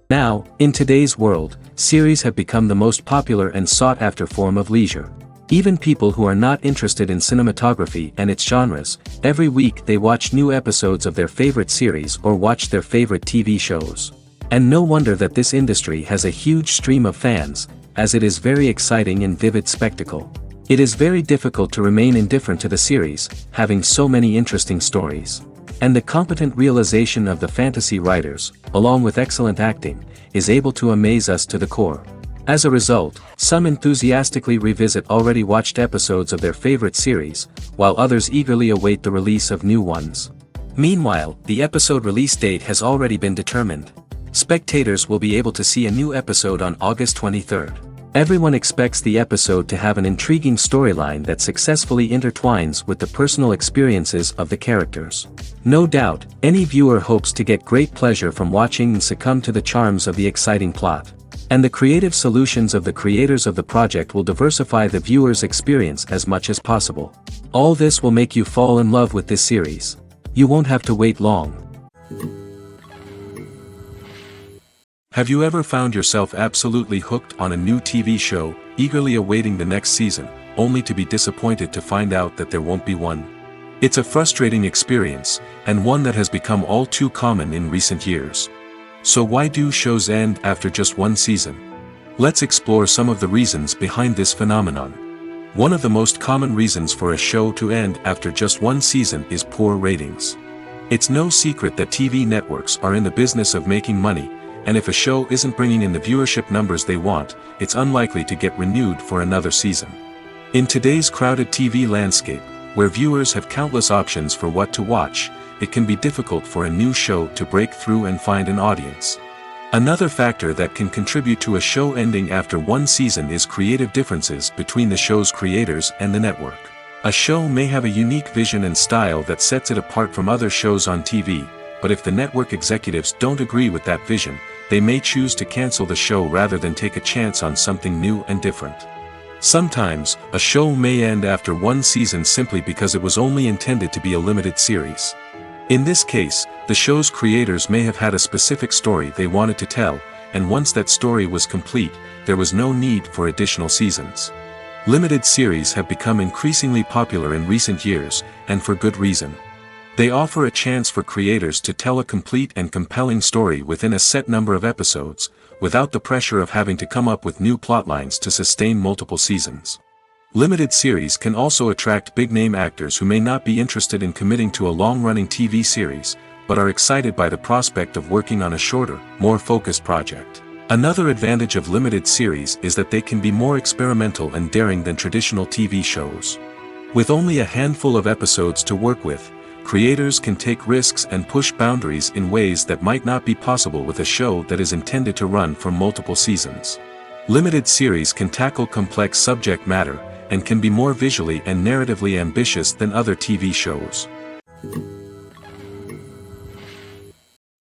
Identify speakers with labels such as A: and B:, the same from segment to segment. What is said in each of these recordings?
A: Now, in today's world, series have become the most popular and sought-after form of leisure. Even people who are not interested in cinematography and its genres, every week they watch new episodes of their favorite series or watch their favorite TV shows. And no wonder that this industry has a huge stream of fans, as it is very exciting and vivid spectacle. It is very difficult to remain indifferent to the series, having so many interesting stories. And the competent realization of the fantasy writers, along with excellent acting, is able to amaze us to the core. As a result, some enthusiastically revisit already watched episodes of their favorite series, while others eagerly await the release of new ones. Meanwhile, the episode release date has already been determined. Spectators will be able to see a new episode on August 23rd. Everyone expects the episode to have an intriguing storyline that successfully intertwines with the personal experiences of the characters. No doubt, any viewer hopes to get great pleasure from watching and succumb to the charms of the exciting plot. And the creative solutions of the creators of the project will diversify the viewer's experience as much as possible. All this will make you fall in love with this series. You won't have to wait long.
B: Have you ever found yourself absolutely hooked on a new TV show, eagerly awaiting the next season, only to be disappointed to find out that there won't be one? It's a frustrating experience, and one that has become all too common in recent years. So why do shows end after just one season? Let's explore some of the reasons behind this phenomenon. One of the most common reasons for a show to end after just one season is poor ratings. It's no secret that TV networks are in the business of making money, and if a show isn't bringing in the viewership numbers they want, it's unlikely to get renewed for another season. In today's crowded TV landscape, where viewers have countless options for what to watch, it can be difficult for a new show to break through and find an audience. Another factor that can contribute to a show ending after one season is creative differences between the show's creators and the network. A show may have a unique vision and style that sets it apart from other shows on TV, but if the network executives don't agree with that vision, they may choose to cancel the show rather than take a chance on something new and different. Sometimes, a show may end after one season simply because it was only intended to be a limited series. In this case, the show's creators may have had a specific story they wanted to tell, and once that story was complete, there was no need for additional seasons. Limited series have become increasingly popular in recent years, and for good reason. They offer a chance for creators to tell a complete and compelling story within a set number of episodes, without the pressure of having to come up with new plotlines to sustain multiple seasons. Limited series can also attract big-name actors who may not be interested in committing to a long-running TV series, but are excited by the prospect of working on a shorter, more focused project. Another advantage of limited series is that they can be more experimental and daring than traditional TV shows. With only a handful of episodes to work with, creators can take risks and push boundaries in ways that might not be possible with a show that is intended to run for multiple seasons. Limited series can tackle complex subject matter, and can be more visually and narratively ambitious than other TV shows.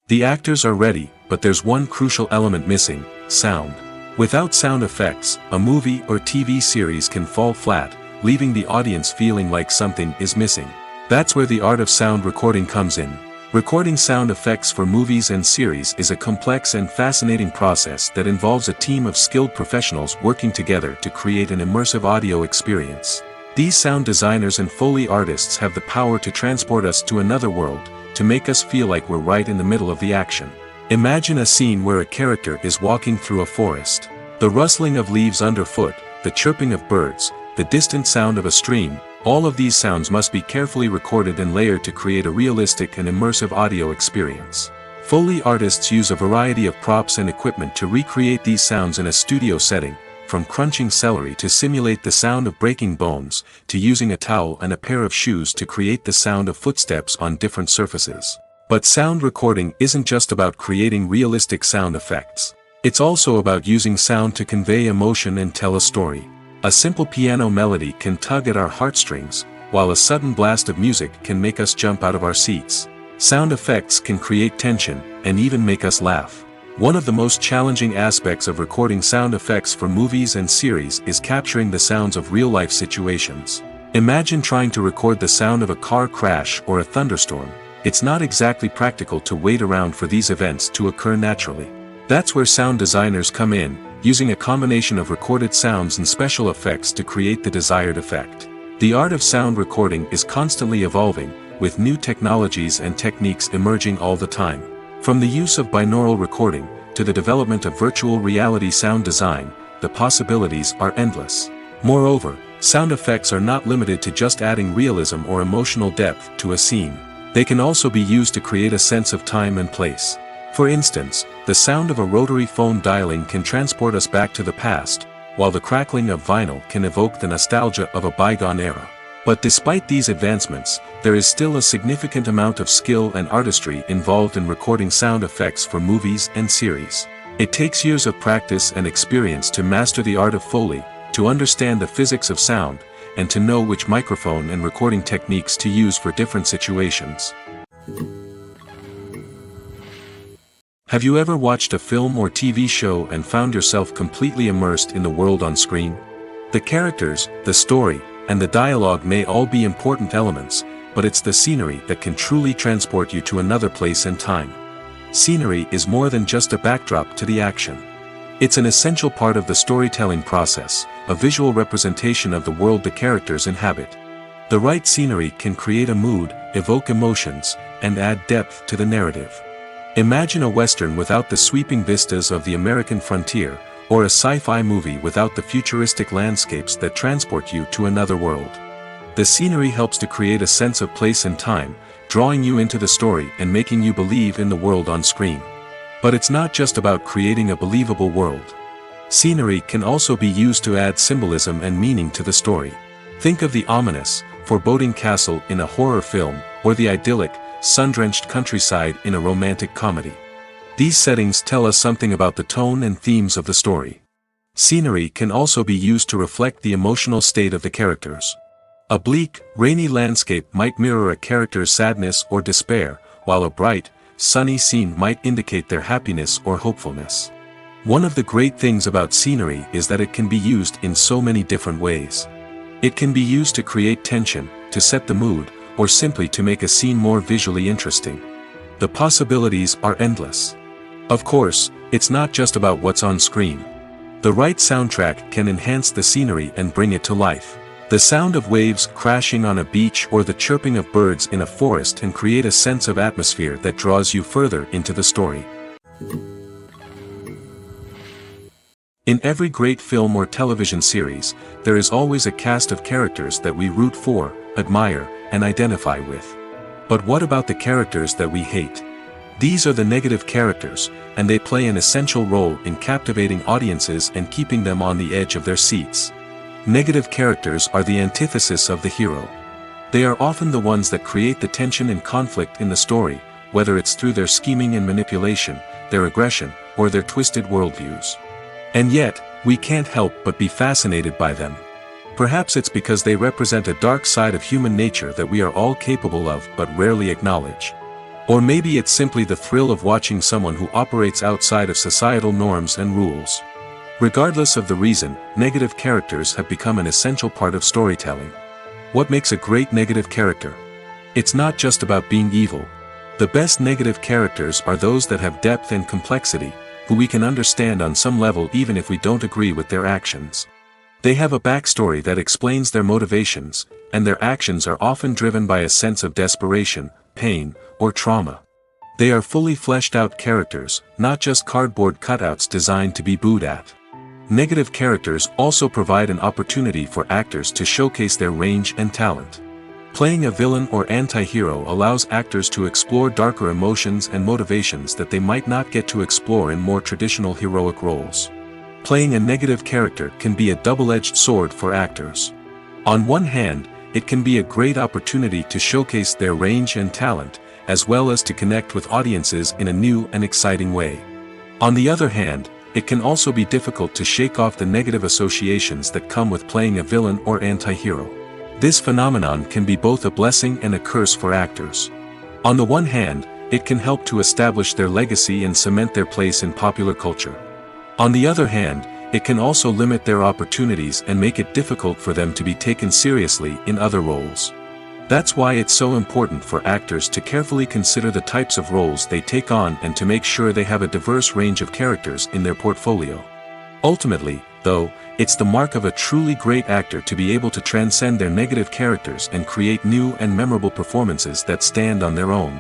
B: The actors are ready, but there's one crucial element missing: sound. Without sound effects, a movie or TV series can fall flat, leaving the audience feeling like something is missing. That's where the art of sound recording comes in. Recording sound effects for movies and series is a complex and fascinating process that involves a team of skilled professionals working together to create an immersive audio experience. These sound designers and Foley artists have the power to transport us to another world, to make us feel like we're right in the middle of the action. Imagine a scene where a character is walking through a forest. The rustling of leaves underfoot, the chirping of birds, the distant sound of a stream, all of these sounds must be carefully recorded and layered to create a realistic and immersive audio experience. Foley artists use a variety of props and equipment to recreate these sounds in a studio setting, from crunching celery to simulate the sound of breaking bones, to using a towel and a pair of shoes to create the sound of footsteps on different surfaces. But sound recording isn't just about creating realistic sound effects. It's also about using sound to convey emotion and tell a story. A simple piano melody can tug at our heartstrings, while a sudden blast of music can make us jump out of our seats. Sound effects can create tension, and even make us laugh. One of the most challenging aspects of recording sound effects for movies and series is capturing the sounds of real-life situations. Imagine trying to record the sound of a car crash or a thunderstorm. It's not exactly practical to wait around for these events to occur naturally. That's where sound designers come in, using a combination of recorded sounds and special effects to create the desired effect. The art of sound recording is constantly evolving, with new technologies and techniques emerging all the time. From the use of binaural recording, to the development of virtual reality sound design, the possibilities are endless. Moreover, sound effects are not limited to just adding realism or emotional depth to a scene. They can also be used to create a sense of time and place. For instance, the sound of a rotary phone dialing can transport us back to the past, while the crackling of vinyl can evoke the nostalgia of a bygone era. But despite these advancements, there is still a significant amount of skill and artistry involved in recording sound effects for movies and series. It takes years of practice and experience to master the art of Foley, to understand the physics of sound, and to know which microphone and recording techniques to use for different situations. Have you ever watched a film or TV show and found yourself completely immersed in the world on screen? The characters, the story, and the dialogue may all be important elements, but it's the scenery that can truly transport you to another place and time. Scenery is more than just a backdrop to the action. It's an essential part of the storytelling process, a visual representation of the world the characters inhabit. The right scenery can create a mood, evoke emotions, and add depth to the narrative. Imagine a western without the sweeping vistas of the American frontier, or a sci-fi movie without the futuristic landscapes that transport you to another world. The scenery helps to create a sense of place and time, drawing you into the story and making you believe in the world on screen. But it's not just about creating a believable world. Scenery can also be used to add symbolism and meaning to the story. Think of the ominous, foreboding castle in a horror film, or the idyllic, sun-drenched countryside in a romantic comedy. These settings tell us something about the tone and themes of the story. Scenery can also be used to reflect the emotional state of the characters. A bleak, rainy landscape might mirror a character's sadness or despair, while a bright, sunny scene might indicate their happiness or hopefulness. One of the great things about scenery is that it can be used in so many different ways. It can be used to create tension, to set the mood, or simply to make a scene more visually interesting. The possibilities are endless. Of course, it's not just about what's on screen. The right soundtrack can enhance the scenery and bring it to life. The sound of waves crashing on a beach or the chirping of birds in a forest can create a sense of atmosphere that draws you further into the story. In every great film or television series, there is always a cast of characters that we root for, admire, and identify with. But what about the characters that we hate? These are the negative characters, and they play an essential role in captivating audiences and keeping them on the edge of their seats. Negative characters are the antithesis of the hero. They are often the ones that create the tension and conflict in the story, whether it's through their scheming and manipulation, their aggression, or their twisted worldviews. And yet, we can't help but be fascinated by them. Perhaps it's because they represent a dark side of human nature that we are all capable of but rarely acknowledge. Or maybe it's simply the thrill of watching someone who operates outside of societal norms and rules. Regardless of the reason, negative characters have become an essential part of storytelling. What makes a great negative character? It's not just about being evil. The best negative characters are those that have depth and complexity, who we can understand on some level even if we don't agree with their actions. They have a backstory that explains their motivations, and their actions are often driven by a sense of desperation, pain, or trauma. They are fully fleshed out characters, not just cardboard cutouts designed to be booed at. Negative characters also provide an opportunity for actors to showcase their range and talent. Playing a villain or anti-hero allows actors to explore darker emotions and motivations that they might not get to explore in more traditional heroic roles. Playing a negative character can be a double-edged sword for actors. On one hand, it can be a great opportunity to showcase their range and talent, as well as to connect with audiences in a new and exciting way. On the other hand, it can also be difficult to shake off the negative associations that come with playing a villain or anti-hero. This phenomenon can be both a blessing and a curse for actors. On the one hand, it can help to establish their legacy and cement their place in popular culture. On the other hand, it can also limit their opportunities and make it difficult for them to be taken seriously in other roles. That's why it's so important for actors to carefully consider the types of roles they take on and to make sure they have a diverse range of characters in their portfolio. Ultimately, though, it's the mark of a truly great actor to be able to transcend their negative characters and create new and memorable performances that stand on their own.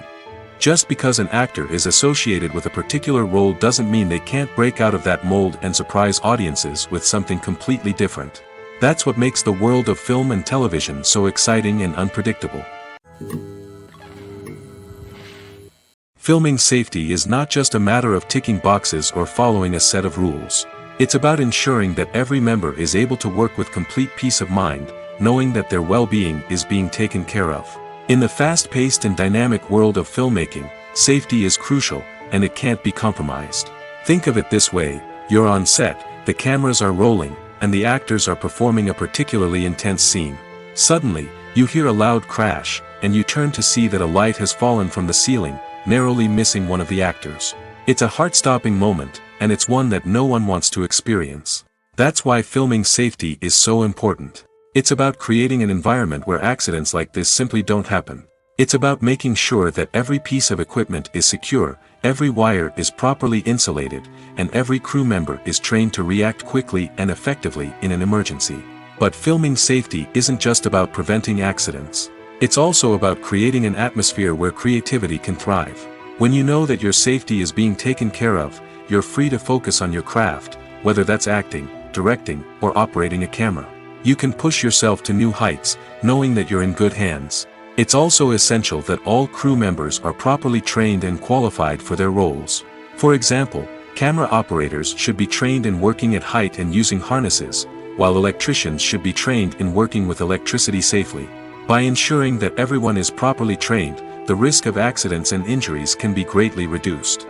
B: Just because an actor is associated with a particular role doesn't mean they can't break out of that mold and surprise audiences with something completely different. That's what makes the world of film and television so exciting and unpredictable. Filming safety is not just a matter of ticking boxes or following a set of rules. It's about ensuring that every member is able to work with complete peace of mind, knowing that their well-being is being taken care of. In the fast-paced and dynamic world of filmmaking, safety is crucial, and it can't be compromised. Think of it this way: you're on set, the cameras are rolling, and the actors are performing a particularly intense scene. Suddenly, you hear a loud crash, and you turn to see that a light has fallen from the ceiling, narrowly missing one of the actors. It's a heart-stopping moment, and it's one that no one wants to experience. That's why filming safety is so important. It's about creating an environment where accidents like this simply don't happen. It's about making sure that every piece of equipment is secure, every wire is properly insulated, and every crew member is trained to react quickly and effectively in an emergency. But filming safety isn't just about preventing accidents. It's also about creating an atmosphere where creativity can thrive. When you know that your safety is being taken care of, you're free to focus on your craft, whether that's acting, directing, or operating a camera. You can push yourself to new heights, knowing that you're in good hands. It's also essential that all crew members are properly trained and qualified for their roles. For example, camera operators should be trained in working at height and using harnesses, while electricians should be trained in working with electricity safely. By ensuring that everyone is properly trained, the risk of accidents and injuries can be greatly reduced.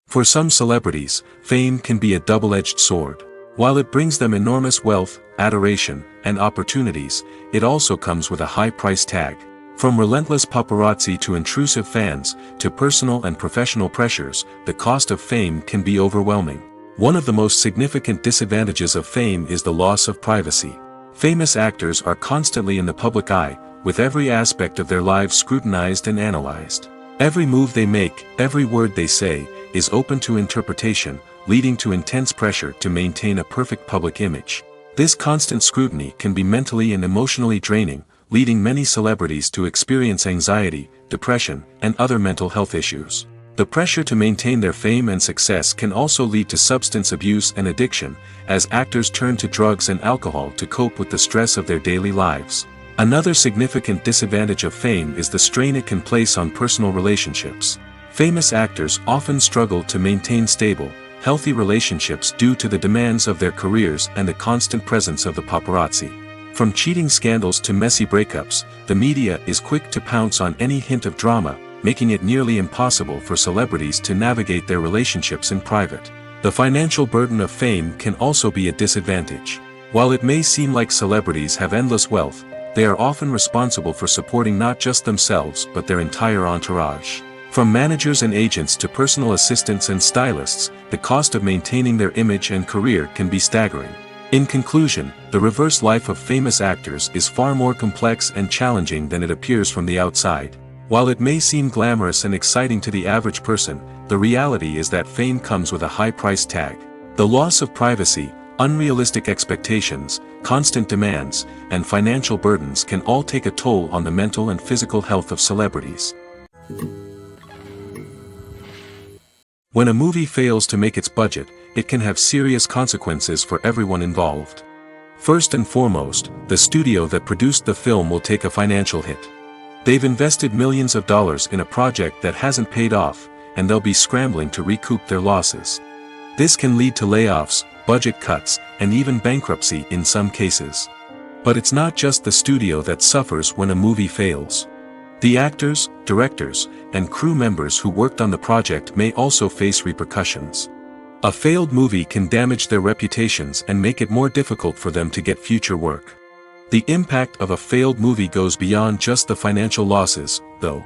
B: For some celebrities, fame can be a double-edged sword. While it brings them enormous wealth, adoration, and opportunities, it also comes with a high price tag. From relentless paparazzi to intrusive fans, to personal and professional pressures, the cost of fame can be overwhelming. One of the most significant disadvantages of fame is the loss of privacy. Famous actors are constantly in the public eye, with every aspect of their lives scrutinized and analyzed. Every move they make, every word they say, is open to interpretation, leading to intense pressure to maintain a perfect public image. This constant scrutiny can be mentally and emotionally draining, leading many celebrities to experience anxiety, depression, and other mental health issues. The pressure to maintain their fame and success can also lead to substance abuse and addiction, as actors turn to drugs and alcohol to cope with the stress of their daily lives. Another significant disadvantage of fame is the strain it can place on personal relationships. Famous actors often struggle to maintain stable, healthy relationships due to the demands of their careers and the constant presence of the paparazzi. From cheating scandals to messy breakups, the media is quick to pounce on any hint of drama, making it nearly impossible for celebrities to navigate their relationships in private. The financial burden of fame can also be a disadvantage. While it may seem like celebrities have endless wealth, they are often responsible for supporting not just themselves but their entire entourage. From managers and agents to personal assistants and stylists, the cost of maintaining their image and career can be staggering. In conclusion, the reverse life of famous actors is far more complex and challenging than it appears from the outside. While it may seem glamorous and exciting to the average person, the reality is that fame comes with a high price tag. The loss of privacy, unrealistic expectations, constant demands, and financial burdens can all take a toll on the mental and physical health of celebrities. When a movie fails to make its budget, it can have serious consequences for everyone involved. First and foremost, the studio that produced the film will take a financial hit. They've invested millions of dollars in a project that hasn't paid off, and they'll be scrambling to recoup their losses. This can lead to layoffs, budget cuts, and even bankruptcy in some cases. But it's not just the studio that suffers when a movie fails. The actors, directors, and crew members who worked on the project may also face repercussions. A failed movie can damage their reputations and make it more difficult for them to get future work. The impact of a failed movie goes beyond just the financial losses, though.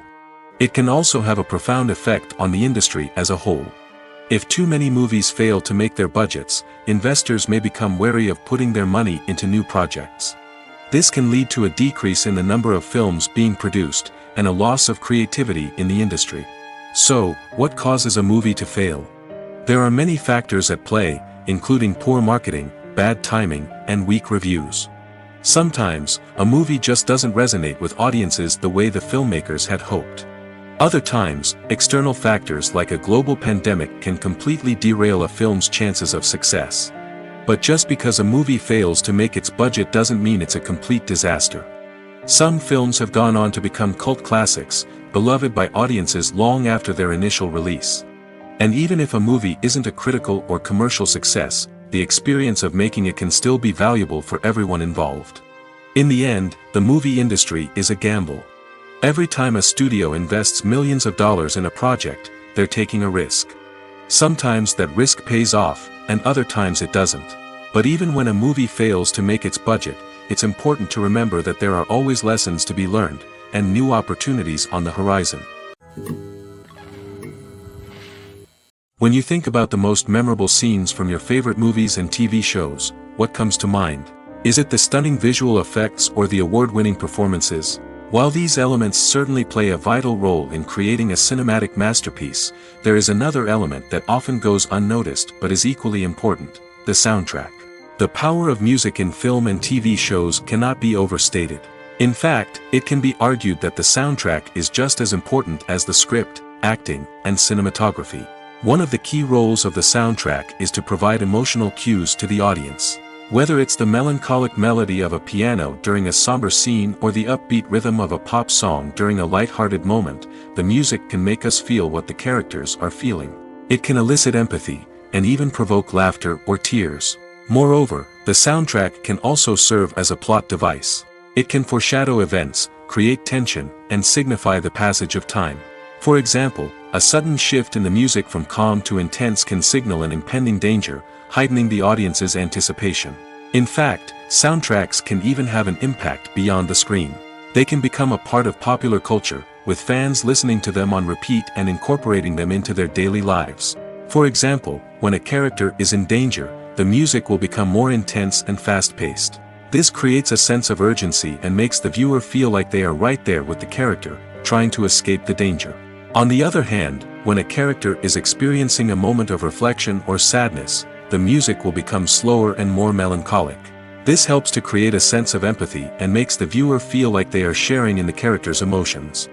B: It can also have a profound effect on the industry as a whole. If too many movies fail to make their budgets, investors may become wary of putting their money into new projects. This can lead to a decrease in the number of films being produced, and a loss of creativity in the industry. So, what causes a movie to fail? There are many factors at play, including poor marketing, bad timing, and weak reviews. Sometimes, a movie just doesn't resonate with audiences the way the filmmakers had hoped. Other times, external factors like a global pandemic can completely derail a film's chances of success. But just because a movie fails to make its budget doesn't mean it's a complete disaster. Some films have gone on to become cult classics, beloved by audiences long after their initial release. And even if a movie isn't a critical or commercial success, the experience of making it can still be valuable for everyone involved. In the end, the movie industry is a gamble. Every time a studio invests millions of dollars in a project, they're taking a risk. Sometimes that risk pays off, and other times it doesn't. But even when a movie fails to make its budget, it's important to remember that there are always lessons to be learned, and new opportunities on the horizon. When you think about the most memorable scenes from your favorite movies and TV shows, what comes to mind? Is it the stunning visual effects or the award-winning performances? While these elements certainly play a vital role in creating a cinematic masterpiece, there is another element that often goes unnoticed but is equally important: the soundtrack. The power of music in film and TV shows cannot be overstated. In fact, it can be argued that the soundtrack is just as important as the script, acting, and cinematography. One of the key roles of the soundtrack is to provide emotional cues to the audience. Whether it's the melancholic melody of a piano during a somber scene or the upbeat rhythm of a pop song during a light-hearted moment, the music can make us feel what the characters are feeling. It can elicit empathy, and even provoke laughter or tears. Moreover, the soundtrack can also serve as a plot device. It can foreshadow events, create tension, and signify the passage of time. For example, a sudden shift in the music from calm to intense can signal an impending danger, heightening the audience's anticipation. In fact, soundtracks can even have an impact beyond the screen. They can become a part of popular culture, with fans listening to them on repeat and incorporating them into their daily lives. For example, when a character is in danger, the music will become more intense and fast-paced. This creates a sense of urgency and makes the viewer feel like they are right there with the character, trying to escape the danger. On the other hand, when a character is experiencing a moment of reflection or sadness, the music will become slower and more melancholic. This helps to create a sense of empathy and makes the viewer feel like they are sharing in the character's emotions.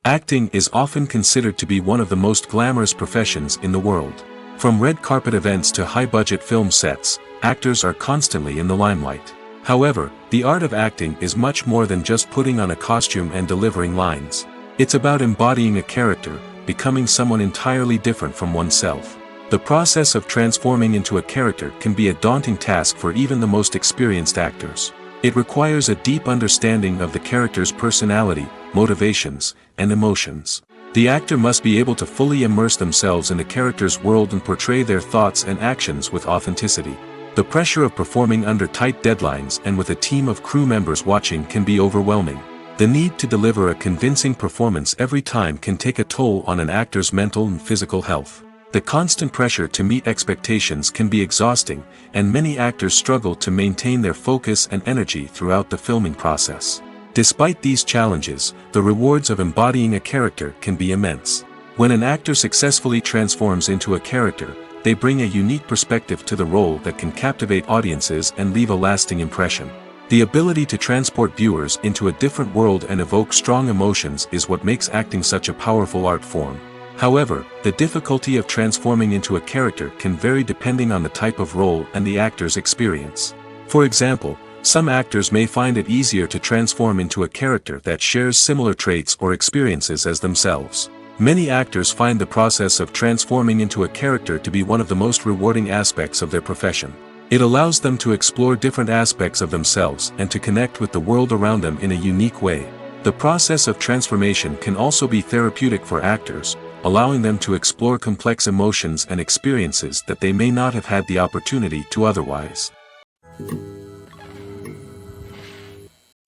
B: Acting is often considered to be one of the most glamorous professions in the world. From red carpet events to high-budget film sets, actors are constantly in the limelight. However, the art of acting is much more than just putting on a costume and delivering lines. It's about embodying a character, becoming someone entirely different from oneself. The process of transforming into a character can be a daunting task for even the most experienced actors. It requires a deep understanding of the character's personality, motivations, and emotions. The actor must be able to fully immerse themselves in the character's world and portray their thoughts and actions with authenticity. The pressure of performing under tight deadlines and with a team of crew members watching can be overwhelming. The need to deliver a convincing performance every time can take a toll on an actor's mental and physical health. The constant pressure to meet expectations can be exhausting, and many actors struggle to maintain their focus and energy throughout the filming process. Despite these challenges, the rewards of embodying a character can be immense. When an actor successfully transforms into a character, they bring a unique perspective to the role that can captivate audiences and leave a lasting impression. The ability to transport viewers into a different world and evoke strong emotions is what makes acting such a powerful art form. However, the difficulty of transforming into a character can vary depending on the type of role and the actor's experience. For example, some actors may find it easier to transform into a character that shares similar traits or experiences as themselves. Many actors find the process of transforming into a character to be one of the most rewarding aspects of their profession. It allows them to explore different aspects of themselves and to connect with the world around them in a unique way. The process of transformation can also be therapeutic for actors, allowing them to explore complex emotions and experiences that they may not have had the opportunity to otherwise.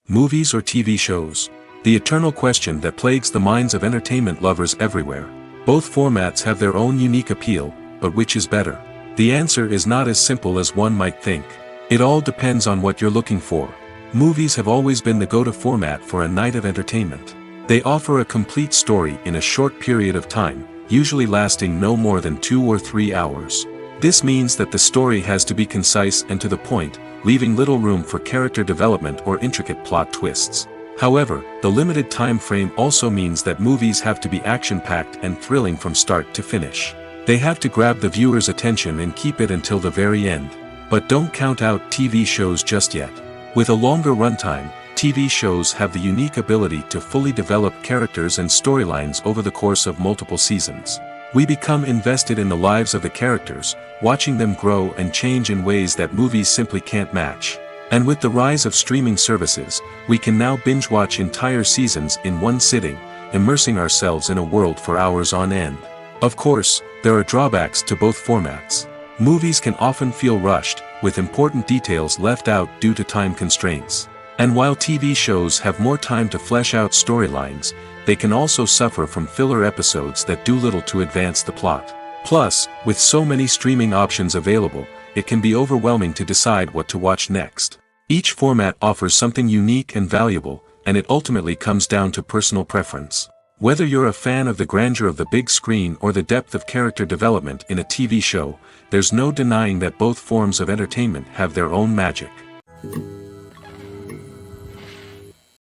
B: Movies or TV shows? The eternal question that plagues the minds of entertainment lovers everywhere. Both formats have their own unique appeal, but which is better? The answer is not as simple as one might think. It all depends on what you're looking for. Movies have always been the go-to format for a night of entertainment. They offer a complete story in a short period of time, usually lasting no more than 2 or 3 hours. This means that the story has to be concise and to the point, leaving little room for character development or intricate plot twists. However, the limited time frame also means that movies have to be action-packed and thrilling from start to finish. They have to grab the viewer's attention and keep it until the very end. But don't count out TV shows just yet. With a longer runtime, TV shows have the unique ability to fully develop characters and storylines over the course of multiple seasons. We become invested in the lives of the characters, watching them grow and change in ways that movies simply can't match. And with the rise of streaming services, we can now binge-watch entire seasons in one sitting, immersing ourselves in a world for hours on end. Of course, there are drawbacks to both formats. Movies can often feel rushed, with important details left out due to time constraints. And while TV shows have more time to flesh out storylines, they can also suffer from filler episodes that do little to advance the plot. Plus, with so many streaming options available, it can be overwhelming to decide what to watch next. Each format offers something unique and valuable, and it ultimately comes down to personal preference. Whether you're a fan of the grandeur of the big screen or the depth of character development in a TV show, there's no denying that both forms of entertainment have their own magic.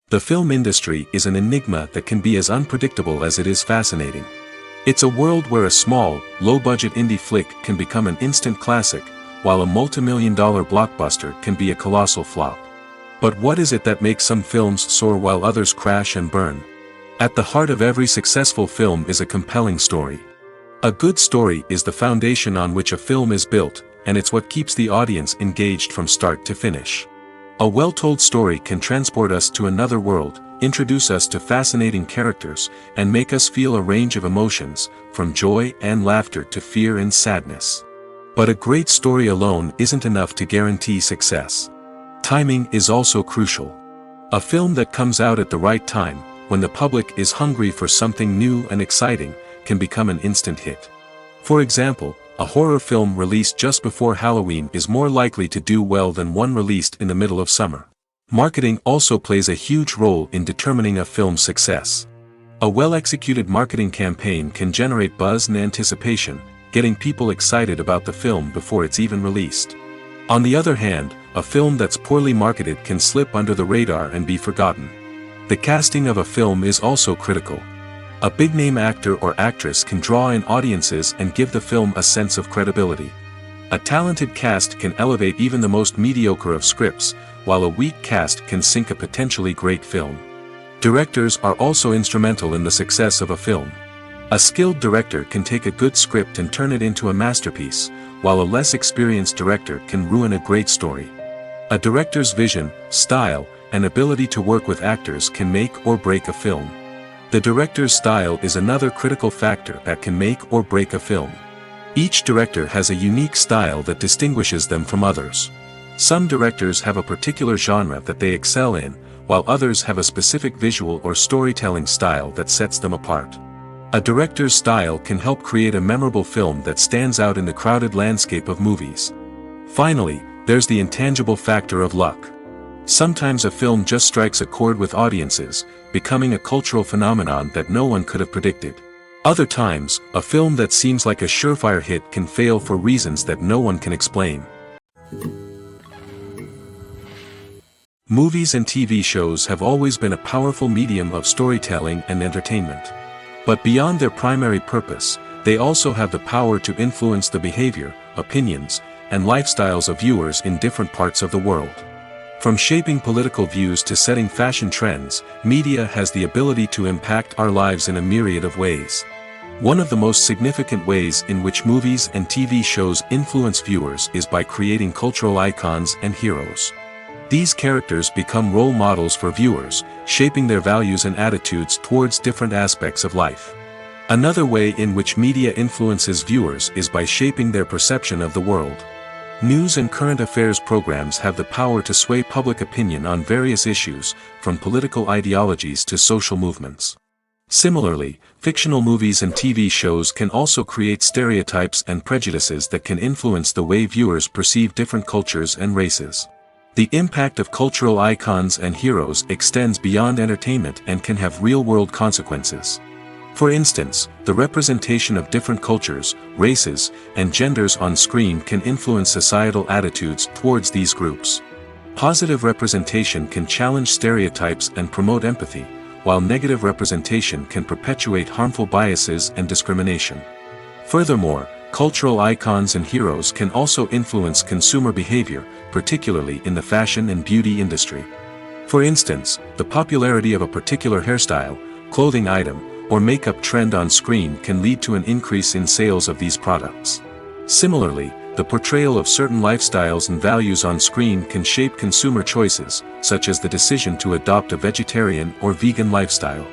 B: The film industry is an enigma that can be as unpredictable as it is fascinating. It's a world where a small, low-budget indie flick can become an instant classic, while a multi-million-dollar blockbuster can be a colossal flop. But what is it that makes some films soar while others crash and burn? At the heart of every successful film is a compelling story. A good story is the foundation on which a film is built, and it's what keeps the audience engaged from start to finish. A well-told story can transport us to another world, introduce us to fascinating characters, and make us feel a range of emotions, from joy and laughter to fear and sadness. But a great story alone isn't enough to guarantee success. Timing is also crucial. A film that comes out at the right time, when the public is hungry for something new and exciting, can become an instant hit. For example, a horror film released just before Halloween is more likely to do well than one released in the middle of summer. Marketing also plays a huge role in determining a film's success. A well-executed marketing campaign can generate buzz and anticipation, getting people excited about the film before it's even released. On the other hand, a film that's poorly marketed can slip under the radar and be forgotten. The casting of a film is also critical. A big-name actor or actress can draw in audiences and give the film a sense of credibility. A talented cast can elevate even the most mediocre of scripts, while a weak cast can sink a potentially great film. Directors are also instrumental in the success of a film. A skilled director can take a good script and turn it into a masterpiece, while a less experienced director can ruin a great story. A director's vision, style, and ability to work with actors can make or break a film. The director's style is another critical factor that can make or break a film. Each director has a unique style that distinguishes them from others. Some directors have a particular genre that they excel in, while others have a specific visual or storytelling style that sets them apart. A director's style can help create a memorable film that stands out in the crowded landscape of movies. Finally, there's the intangible factor of luck. Sometimes a film just strikes a chord with audiences, becoming a cultural phenomenon that no one could have predicted. Other times, a film that seems like a surefire hit can fail for reasons that no one can explain. Movies and TV shows have always been a powerful medium of storytelling and entertainment. But beyond their primary purpose, they also have the power to influence the behavior, opinions, and lifestyles of viewers in different parts of the world. From shaping political views to setting fashion trends, media has the ability to impact our lives in a myriad of ways. One of the most significant ways in which movies and TV shows influence viewers is by creating cultural icons and heroes. These characters become role models for viewers, shaping their values and attitudes towards different aspects of life. Another way in which media influences viewers is by shaping their perception of the world. News and current affairs programs have the power to sway public opinion on various issues, from political ideologies to social movements. Similarly, fictional movies and TV shows can also create stereotypes and prejudices that can influence the way viewers perceive different cultures and races. The impact of cultural icons and heroes extends beyond entertainment and can have real-world consequences. For instance, the representation of different cultures, races, and genders on screen can influence societal attitudes towards these groups. Positive representation can challenge stereotypes and promote empathy, while negative representation can perpetuate harmful biases and discrimination. Furthermore, cultural icons and heroes can also influence consumer behavior, particularly in the fashion and beauty industry. For instance, the popularity of a particular hairstyle, clothing item, or makeup trend on screen can lead to an increase in sales of these products. Similarly, the portrayal of certain lifestyles and values on screen can shape consumer choices, such as the decision to adopt a vegetarian or vegan lifestyle.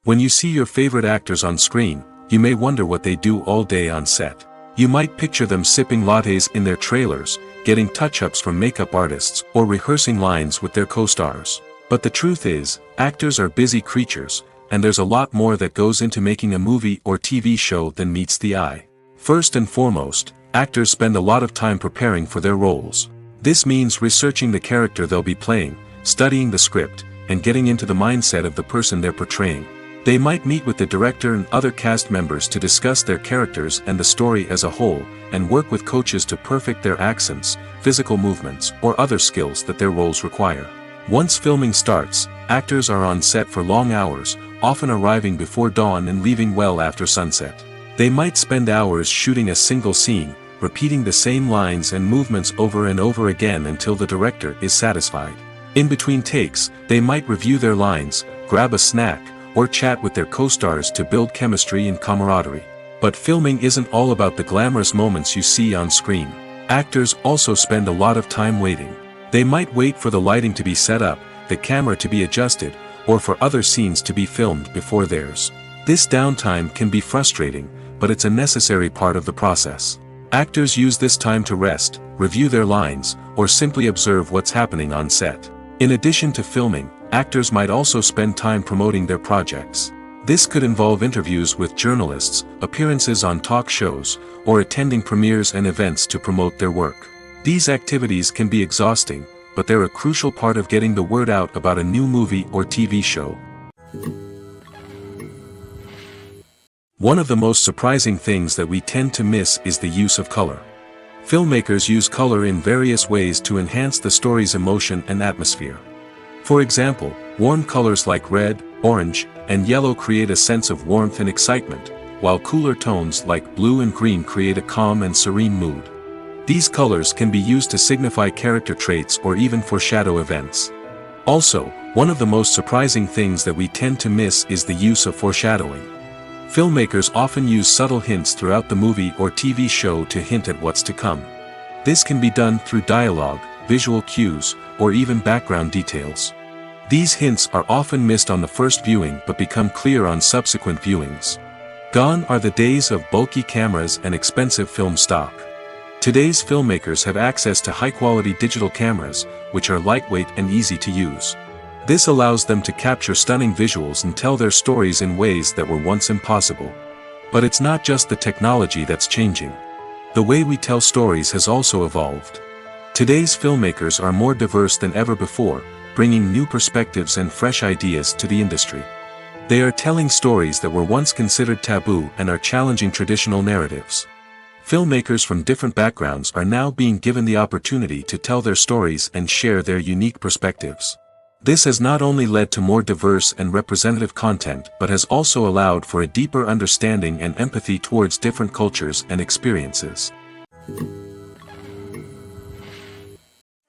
B: When you see your favorite actors on screen, you may wonder what they do all day on set. You might picture them sipping lattes in their trailers, getting touch-ups from makeup artists, or rehearsing lines with their co-stars. But the truth is, actors are busy creatures, and there's a lot more that goes into making a movie or TV show than meets the eye. First and foremost, actors spend a lot of time preparing for their roles. This means researching the character they'll be playing, studying the script, and getting into the mindset of the person they're portraying. They might meet with the director and other cast members to discuss their characters and the story as a whole, and work with coaches to perfect their accents, physical movements, or other skills that their roles require. Once filming starts, actors are on set for long hours, often arriving before dawn and leaving well after sunset. They might spend hours shooting a single scene, repeating the same lines and movements over and over again until the director is satisfied. In between takes, they might review their lines, grab a snack, or chat with their co-stars to build chemistry and camaraderie. But filming isn't all about the glamorous moments you see on screen. Actors also spend a lot of time waiting. They might wait for the lighting to be set up, the camera to be adjusted, or for other scenes to be filmed before theirs. This downtime can be frustrating, but it's a necessary part of the process. Actors use this time to rest, review their lines, or simply observe what's happening on set. In addition to filming, actors might also spend time promoting their projects. This could involve interviews with journalists, appearances on talk shows, or attending premieres and events to promote their work. These activities can be exhausting, but they're a crucial part of getting the word out about a new movie or TV show. One of the most surprising things that we tend to miss is the use of color. Filmmakers use color in various ways to enhance the story's emotion and atmosphere. For example, warm colors like red, orange, and yellow create a sense of warmth and excitement, while cooler tones like blue and green create a calm and serene mood. These colors can be used to signify character traits or even foreshadow events. Also, one of the most surprising things that we tend to miss is the use of foreshadowing. Filmmakers often use subtle hints throughout the movie or TV show to hint at what's to come. This can be done through dialogue, visual cues, or even background details. These hints are often missed on the first viewing but become clear on subsequent viewings. Gone are the days of bulky cameras and expensive film stock. Today's filmmakers have access to high-quality digital cameras, which are lightweight and easy to use. This allows them to capture stunning visuals and tell their stories in ways that were once impossible. But it's not just the technology that's changing. The way we tell stories has also evolved. Today's filmmakers are more diverse than ever before, bringing new perspectives and fresh ideas to the industry. They are telling stories that were once considered taboo and are challenging traditional narratives. Filmmakers from different backgrounds are now being given the opportunity to tell their stories and share their unique perspectives. This has not only led to more diverse and representative content but has also allowed for a deeper understanding and empathy towards different cultures and experiences.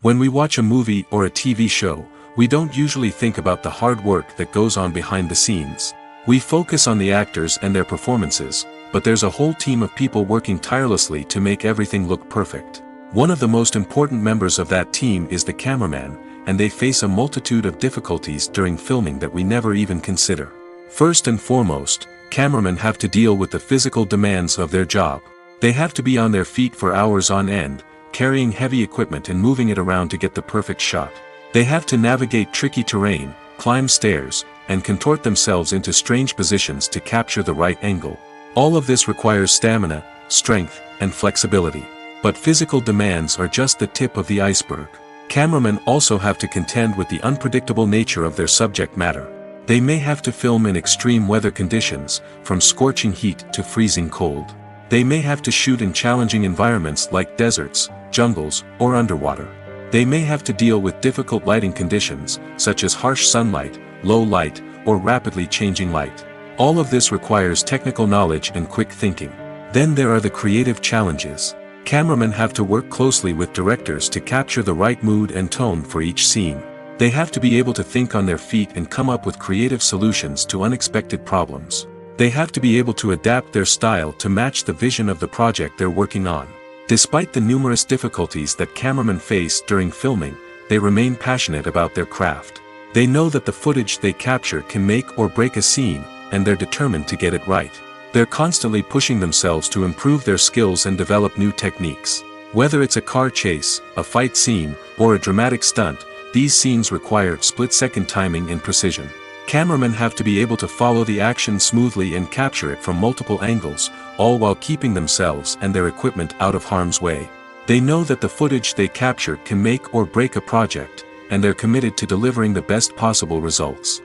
B: When we watch a movie or a TV show, we don't usually think about the hard work that goes on behind the scenes. We focus on the actors and their performances, but there's a whole team of people working tirelessly to make everything look perfect. One of the most important members of that team is the cameraman, and they face a multitude of difficulties during filming that we never even consider. First and foremost, cameramen have to deal with the physical demands of their job. They have to be on their feet for hours on end, carrying heavy equipment and moving it around to get the perfect shot. They have to navigate tricky terrain, climb stairs, and contort themselves into strange positions to capture the right angle. All of this requires stamina, strength, and flexibility. But physical demands are just the tip of the iceberg. Cameramen also have to contend with the unpredictable nature of their subject matter. They may have to film in extreme weather conditions, from scorching heat to freezing cold. They may have to shoot in challenging environments like deserts, jungles, or underwater. They may have to deal with difficult lighting conditions, such as harsh sunlight, low light, or rapidly changing light. All of this requires technical knowledge and quick thinking. Then there are the creative challenges. Cameramen have to work closely with directors to capture the right mood and tone for each scene. They have to be able to think on their feet and come up with creative solutions to unexpected problems. They have to be able to adapt their style to match the vision of the project they're working on. Despite the numerous difficulties that cameramen face during filming, they remain passionate about their craft. They know that the footage they capture can make or break a scene, and they're determined to get it right. They're constantly pushing themselves to improve their skills and develop new techniques. Whether it's a car chase, a fight scene, or a dramatic stunt, these scenes require split-second timing and precision. Cameramen have to be able to follow the action smoothly and capture it from multiple angles, all while keeping themselves and their equipment out of harm's way. They know that the footage they capture can make or break a project, and they're committed to delivering the best possible results.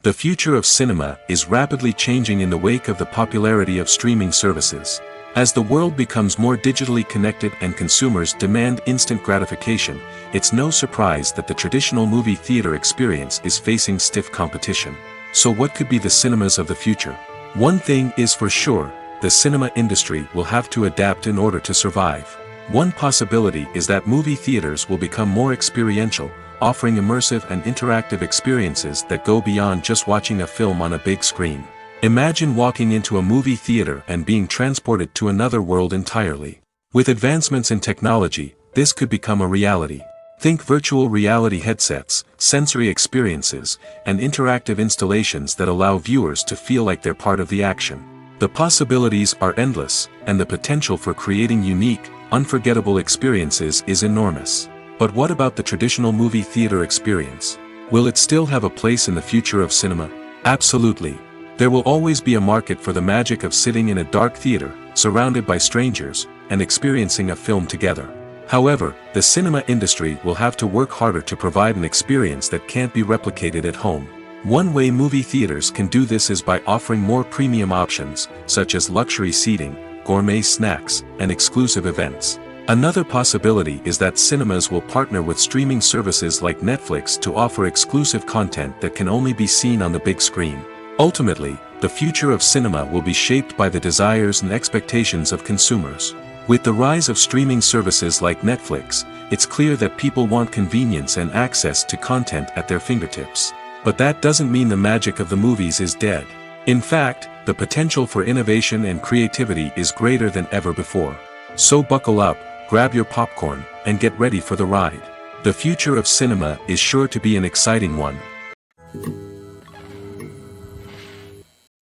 B: The future of cinema is rapidly changing in the wake of the popularity of streaming services. As the world becomes more digitally connected and consumers demand instant gratification, it's no surprise that the traditional movie theater experience is facing stiff competition. So what could be the cinemas of the future? One thing is for sure, the cinema industry will have to adapt in order to survive. One possibility is that movie theaters will become more experiential, offering immersive and interactive experiences that go beyond just watching a film on a big screen. Imagine walking into a movie theater and being transported to another world entirely. With advancements in technology, this could become a reality. Think virtual reality headsets, sensory experiences, and interactive installations that allow viewers to feel like they're part of the action. The possibilities are endless, and the potential for creating unique, unforgettable experiences is enormous. But what about the traditional movie theater experience? Will it still have a place in the future of cinema? Absolutely. There will always be a market for the magic of sitting in a dark theater, surrounded by strangers, and experiencing a film together. However, the cinema industry will have to work harder to provide an experience that can't be replicated at home. One way movie theaters can do this is by offering more premium options, such as luxury seating, gourmet snacks, and exclusive events. Another possibility is that cinemas will partner with streaming services like Netflix to offer exclusive content that can only be seen on the big screen. Ultimately, the future of cinema will be shaped by the desires and expectations of consumers. With the rise of streaming services like Netflix, it's clear that people want convenience and access to content at their fingertips. But that doesn't mean the magic of the movies is dead. In fact, the potential for innovation and creativity is greater than ever before. So buckle up, grab your popcorn, and get ready for the ride. The future of cinema is sure to be an exciting one.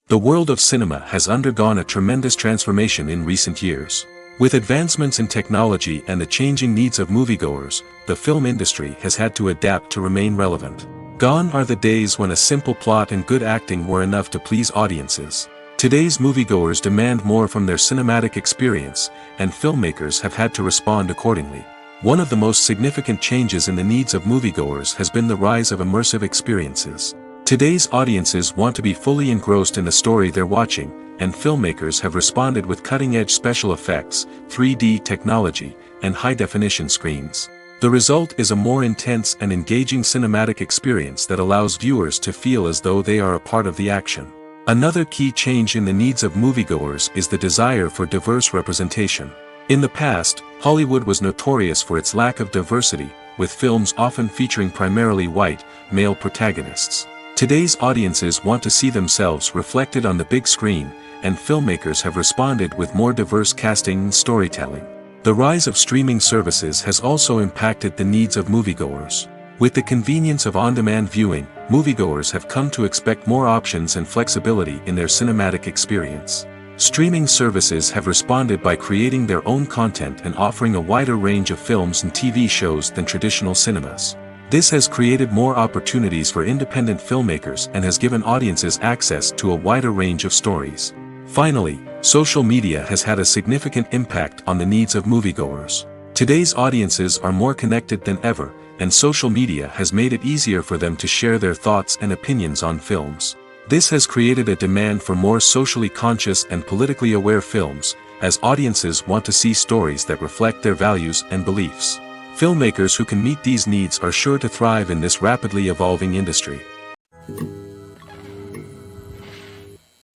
B: The world of cinema has undergone a tremendous transformation in recent years. With advancements in technology and the changing needs of moviegoers, the film industry has had to adapt to remain relevant. Gone are the days when a simple plot and good acting were enough to please audiences. Today's moviegoers demand more from their cinematic experience, and filmmakers have had to respond accordingly. One of the most significant changes in the needs of moviegoers has been the rise of immersive experiences. Today's audiences want to be fully engrossed in the story they're watching, and filmmakers have responded with cutting-edge special effects, 3D technology, and high-definition screens. The result is a more intense and engaging cinematic experience that allows viewers to feel as though they are a part of the action. Another key change in the needs of moviegoers is the desire for diverse representation. In the past, Hollywood was notorious for its lack of diversity, with films often featuring primarily white, male protagonists. Today's audiences want to see themselves reflected on the big screen, and filmmakers have responded with more diverse casting and storytelling. The rise of streaming services has also impacted the needs of moviegoers. With the convenience of on-demand viewing, moviegoers have come to expect more options and flexibility in their cinematic experience. Streaming services have responded by creating their own content and offering a wider range of films and TV shows than traditional cinemas. This has created more opportunities for independent filmmakers and has given audiences access to a wider range of stories. Finally, social media has had a significant impact on the needs of moviegoers. Today's audiences are more connected than ever, and social media has made it easier for them to share their thoughts and opinions on films. This has created a demand for more socially conscious and politically aware films, as audiences want to see stories that reflect their values and beliefs. Filmmakers who can meet these needs are sure to thrive in this rapidly evolving industry.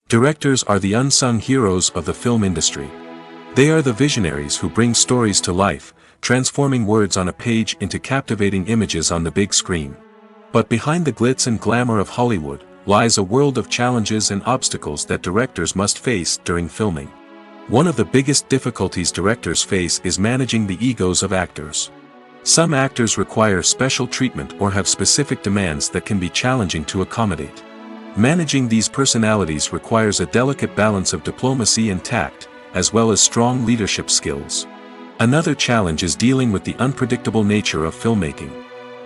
B: Directors are the unsung heroes of the film industry. They are the visionaries who bring stories to life, transforming words on a page into captivating images on the big screen. But behind the glitz and glamour of Hollywood lies a world of challenges and obstacles that directors must face during filming. One of the biggest difficulties directors face is managing the egos of actors. Some actors require special treatment or have specific demands that can be challenging to accommodate. Managing these personalities requires a delicate balance of diplomacy and tact, as well as strong leadership skills. Another challenge is dealing with the unpredictable nature of filmmaking.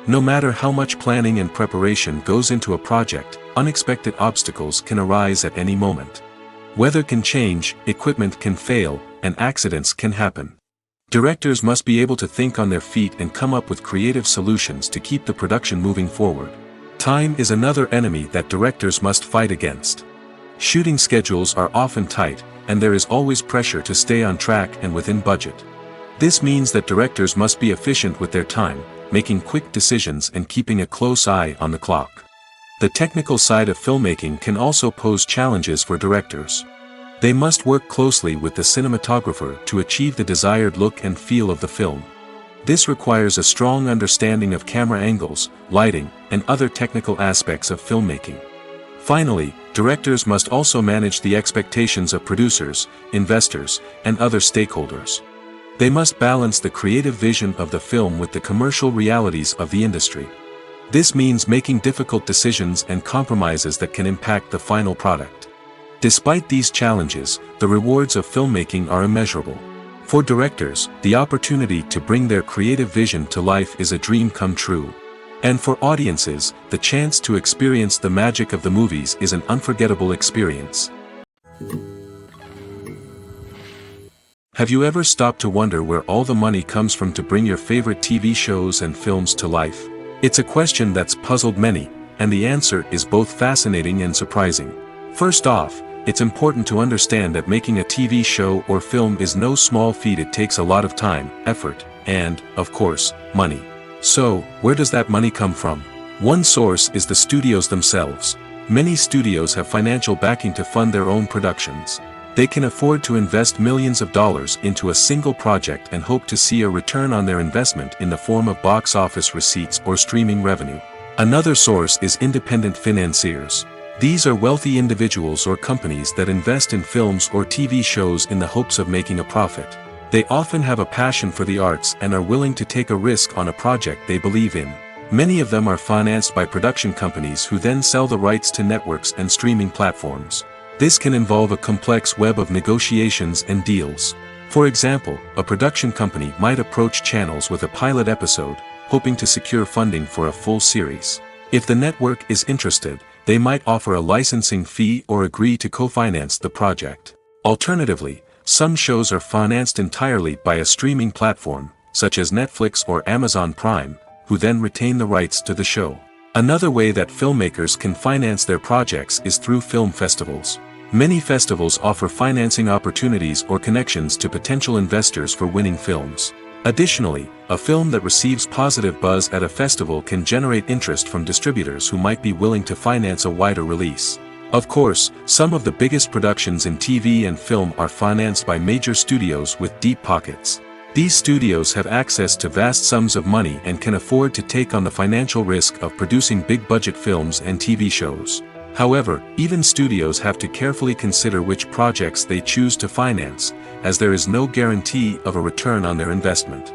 B: No matter how much planning and preparation goes into a project, unexpected obstacles can arise at any moment. Weather can change, equipment can fail, and accidents can happen. Directors must be able to think on their feet and come up with creative solutions to keep the production moving forward. Time is another enemy that directors must fight against. Shooting schedules are often tight, and there is always pressure to stay on track and within budget. This means that directors must be efficient with their time, making quick decisions and keeping a close eye on the clock. The technical side of filmmaking can also pose challenges for directors. They must work closely with the cinematographer to achieve the desired look and feel of the film. This requires a strong understanding of camera angles, lighting, and other technical aspects of filmmaking. Finally, directors must also manage the expectations of producers, investors, and other stakeholders. They must balance the creative vision of the film with the commercial realities of the industry. This means making difficult decisions and compromises that can impact the final product. Despite these challenges, the rewards of filmmaking are immeasurable. For directors, the opportunity to bring their creative vision to life is a dream come true. And for audiences, the chance to experience the magic of the movies is an unforgettable experience. Have you ever stopped to wonder where all the money comes from to bring your favorite TV shows and films to life? It's a question that's puzzled many, and the answer is both fascinating and surprising. First off, it's important to understand that making a TV show or film is no small feat. It takes a lot of time, effort, and, of course, money. So, where does that money come from? One source is the studios themselves. Many studios have financial backing to fund their own productions. They can afford to invest millions of dollars into a single project and hope to see a return on their investment in the form of box office receipts or streaming revenue. Another source is independent financiers. These are wealthy individuals or companies that invest in films or TV shows in the hopes of making a profit. They often have a passion for the arts and are willing to take a risk on a project they believe in. Many of them are financed by production companies who then sell the rights to networks and streaming platforms. This can involve a complex web of negotiations and deals. For example, a production company might approach channels with a pilot episode, hoping to secure funding for a full series. If the network is interested, they might offer a licensing fee or agree to co-finance the project. Alternatively, some shows are financed entirely by a streaming platform, such as Netflix or Amazon Prime, who then retain the rights to the show. Another way that filmmakers can finance their projects is through film festivals. Many festivals offer financing opportunities or connections to potential investors for winning films. Additionally, a film that receives positive buzz at a festival can generate interest from distributors who might be willing to finance a wider release. Of course, some of the biggest productions in TV and film are financed by major studios with deep pockets. These studios have access to vast sums of money and can afford to take on the financial risk of producing big-budget films and TV shows. However, even studios have to carefully consider which projects they choose to finance, as there is no guarantee of a return on their investment.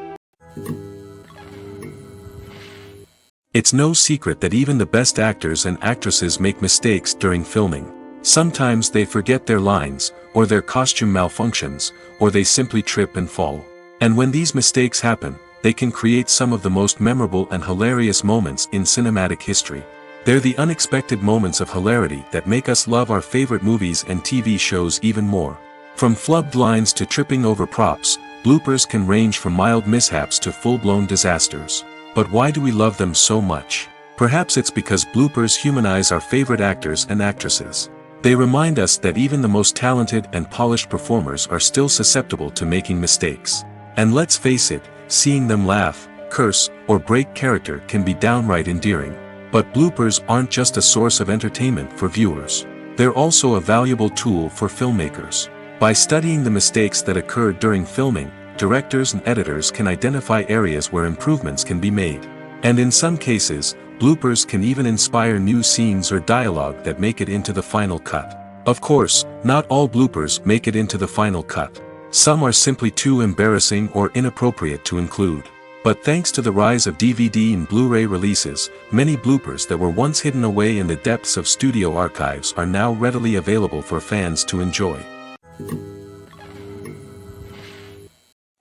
B: It's no secret that even the best actors and actresses make mistakes during filming. Sometimes they forget their lines, or their costume malfunctions, or they simply trip and fall. And when these mistakes happen, they can create some of the most memorable and hilarious moments in cinematic history. They're the unexpected moments of hilarity that make us love our favorite movies and TV shows even more. From flubbed lines to tripping over props, bloopers can range from mild mishaps to full-blown disasters. But why do we love them so much? Perhaps it's because bloopers humanize our favorite actors and actresses. They remind us that even the most talented and polished performers are still susceptible to making mistakes. And let's face it, seeing them laugh, curse, or break character can be downright endearing. But bloopers aren't just a source of entertainment for viewers. They're also a valuable tool for filmmakers. By studying the mistakes that occurred during filming, directors and editors can identify areas where improvements can be made. And in some cases, bloopers can even inspire new scenes or dialogue that make it into the final cut. Of course, not all bloopers make it into the final cut. Some are simply too embarrassing or inappropriate to include. But thanks to the rise of DVD and Blu-ray releases, many bloopers that were once hidden away in the depths of studio archives are now readily available for fans to enjoy.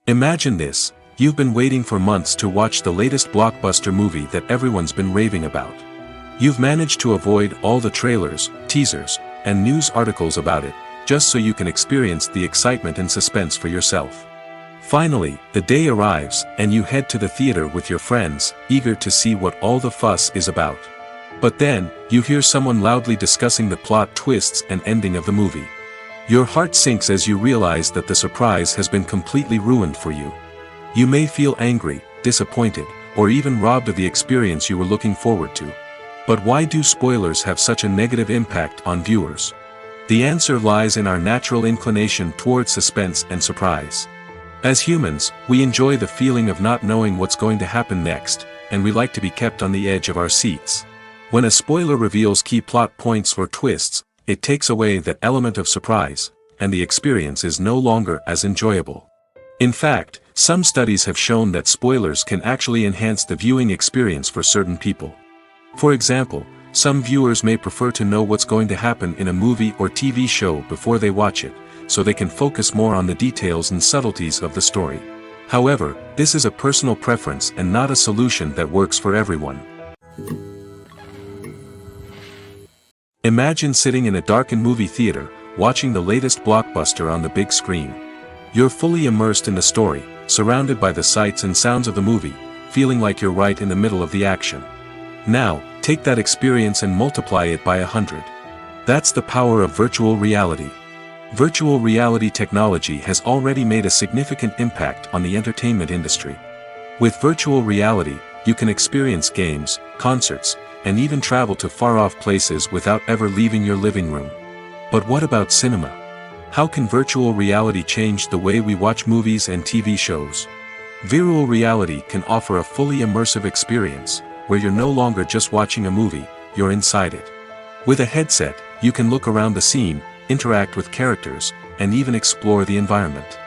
B: Imagine this: you've been waiting for months to watch the latest blockbuster movie that everyone's been raving about. You've managed to avoid all the trailers, teasers, and news articles about it, just so you can experience the excitement and suspense for yourself. Finally, the day arrives, and you head to the theater with your friends, eager to see what all the fuss is about. But then, you hear someone loudly discussing the plot twists and ending of the movie. Your heart sinks as you realize that the surprise has been completely ruined for you. You may feel angry, disappointed, or even robbed of the experience you were looking forward to. But why do spoilers have such a negative impact on viewers? The answer lies in our natural inclination towards suspense and surprise. As humans, we enjoy the feeling of not knowing what's going to happen next, and we like to be kept on the edge of our seats. When a spoiler reveals key plot points or twists, it takes away that element of surprise, and the experience is no longer as enjoyable. In fact, some studies have shown that spoilers can actually enhance the viewing experience for certain people. For example, some viewers may prefer to know what's going to happen in a movie or TV show before they watch it, so they can focus more on the details and subtleties of the story. However, this is a personal preference and not a solution that works for everyone. Imagine sitting in a darkened movie theater, watching the latest blockbuster on the big screen. You're fully immersed in the story, surrounded by the sights and sounds of the movie, feeling like you're right in the middle of the action. Now, take that experience and multiply it by 100. That's the power of virtual reality. Virtual reality technology has already made a significant impact on the entertainment industry. With virtual reality, you can experience games, concerts, and even travel to far-off places without ever leaving your living room. But what about cinema? How can virtual reality change the way we watch movies and TV shows? Virtual reality can offer a fully immersive experience, where you're no longer just watching a movie, you're inside it. With a headset, you can look around the scene, interact with characters, and even explore the environment.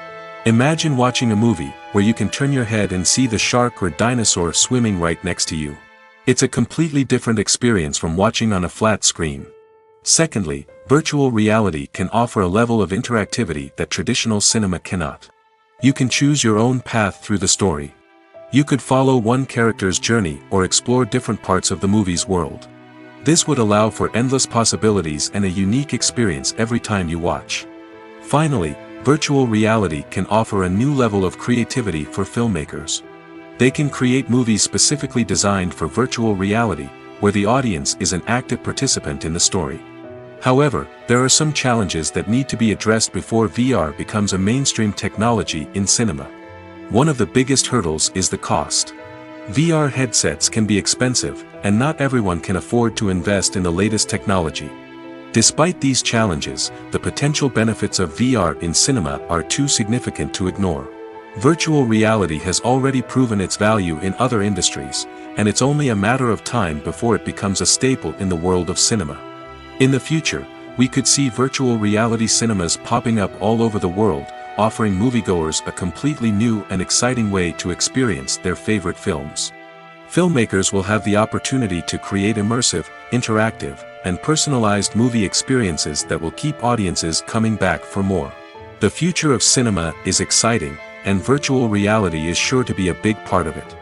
B: Imagine watching a movie where you can turn your head and see the shark or dinosaur swimming right next to you. It's a completely different experience from watching on a flat screen. Secondly, virtual reality can offer a level of interactivity that traditional cinema cannot. You can choose your own path through the story. You could follow one character's journey or explore different parts of the movie's world. This would allow for endless possibilities and a unique experience every time you watch. Finally, virtual reality can offer a new level of creativity for filmmakers. They can create movies specifically designed for virtual reality, where the audience is an active participant in the story. However, there are some challenges that need to be addressed before VR becomes a mainstream technology in cinema. One of the biggest hurdles is the cost. VR headsets can be expensive, and not everyone can afford to invest in the latest technology. Despite these challenges, the potential benefits of VR in cinema are too significant to ignore. Virtual reality has already proven its value in other industries, and it's only a matter of time before it becomes a staple in the world of cinema. In the future, we could see virtual reality cinemas popping up all over the world, offering moviegoers a completely new and exciting way to experience their favorite films. Filmmakers will have the opportunity to create immersive, interactive, and personalized movie experiences that will keep audiences coming back for more. The future of cinema is exciting, and virtual reality is sure to be a big part of it.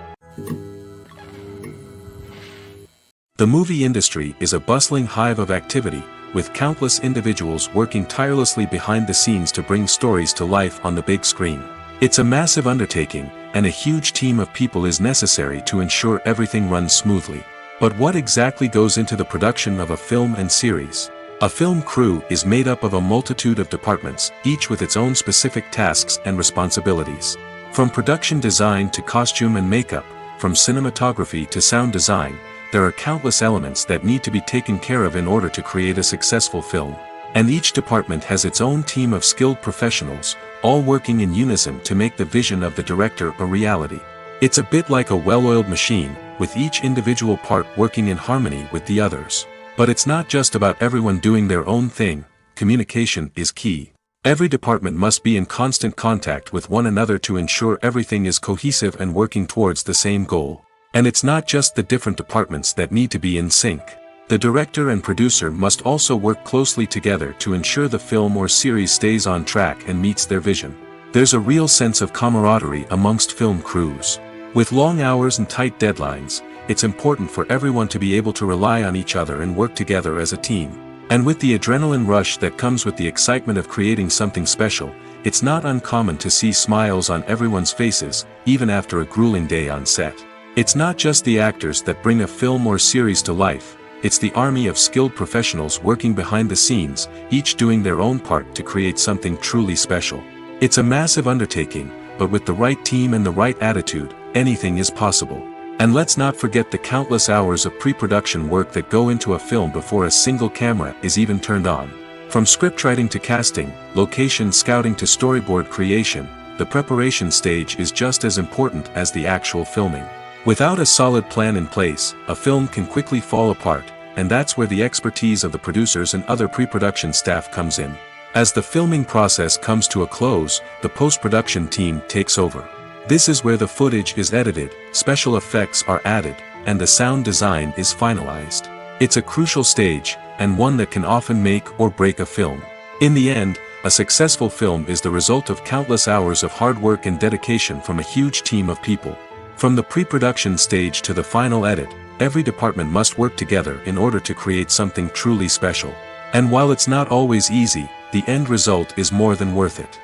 B: The movie industry is a bustling hive of activity, with countless individuals working tirelessly behind the scenes to bring stories to life on the big screen. It's a massive undertaking, and a huge team of people is necessary to ensure everything runs smoothly. But what exactly goes into the production of a film and series? A film crew is made up of a multitude of departments, each with its own specific tasks and responsibilities. From production design to costume and makeup, from cinematography to sound design, there are countless elements that need to be taken care of in order to create a successful film. And each department has its own team of skilled professionals, all working in unison to make the vision of the director a reality. It's a bit like a well-oiled machine, with each individual part working in harmony with the others. But it's not just about everyone doing their own thing. Communication is key. Every department must be in constant contact with one another to ensure everything is cohesive and working towards the same goal. And it's not just the different departments that need to be in sync. The director and producer must also work closely together to ensure the film or series stays on track and meets their vision. There's a real sense of camaraderie amongst film crews. With long hours and tight deadlines, it's important for everyone to be able to rely on each other and work together as a team. And with the adrenaline rush that comes with the excitement of creating something special, it's not uncommon to see smiles on everyone's faces, even after a grueling day on set. It's not just the actors that bring a film or series to life, it's the army of skilled professionals working behind the scenes, each doing their own part to create something truly special. It's a massive undertaking, but with the right team and the right attitude, anything is possible. And let's not forget the countless hours of pre-production work that go into a film before a single camera is even turned on. From scriptwriting to casting, location scouting to storyboard creation, the preparation stage is just as important as the actual filming. Without a solid plan in place, a film can quickly fall apart, and that's where the expertise of the producers and other pre-production staff comes in. As the filming process comes to a close, the post-production team takes over. This is where the footage is edited, special effects are added, and the sound design is finalized. It's a crucial stage, and one that can often make or break a film. In the end, a successful film is the result of countless hours of hard work and dedication from a huge team of people. From the pre-production stage to the final edit, every department must work together in order to create something truly special. And while it's not always easy, the end result is more than worth it.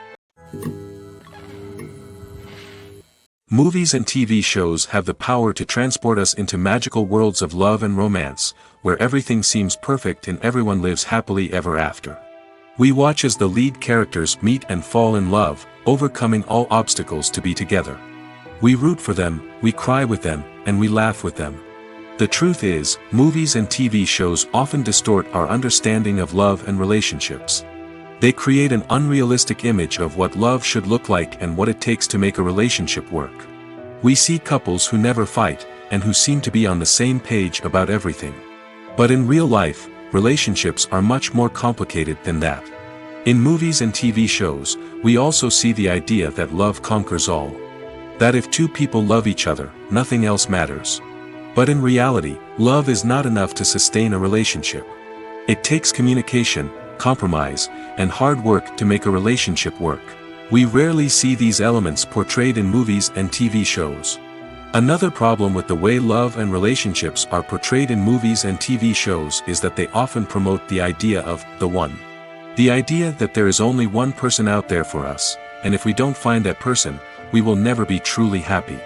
B: Movies and TV shows have the power to transport us into magical worlds of love and romance, where everything seems perfect and everyone lives happily ever after. We watch as the lead characters meet and fall in love, overcoming all obstacles to be together. We root for them, we cry with them, and we laugh with them. The truth is, movies and TV shows often distort our understanding of love and relationships. They create an unrealistic image of what love should look like and what it takes to make a relationship work. We see couples who never fight, and who seem to be on the same page about everything. But in real life, relationships are much more complicated than that. In movies and TV shows, we also see the idea that love conquers all. That if two people love each other, nothing else matters. But in reality, love is not enough to sustain a relationship. It takes communication, compromise, and hard work to make a relationship work. We rarely see these elements portrayed in movies and TV shows. Another problem with the way love and relationships are portrayed in movies and TV shows is that they often promote the idea of the one. The idea that there is only one person out there for us, and if we don't find that person, we will never be truly happy.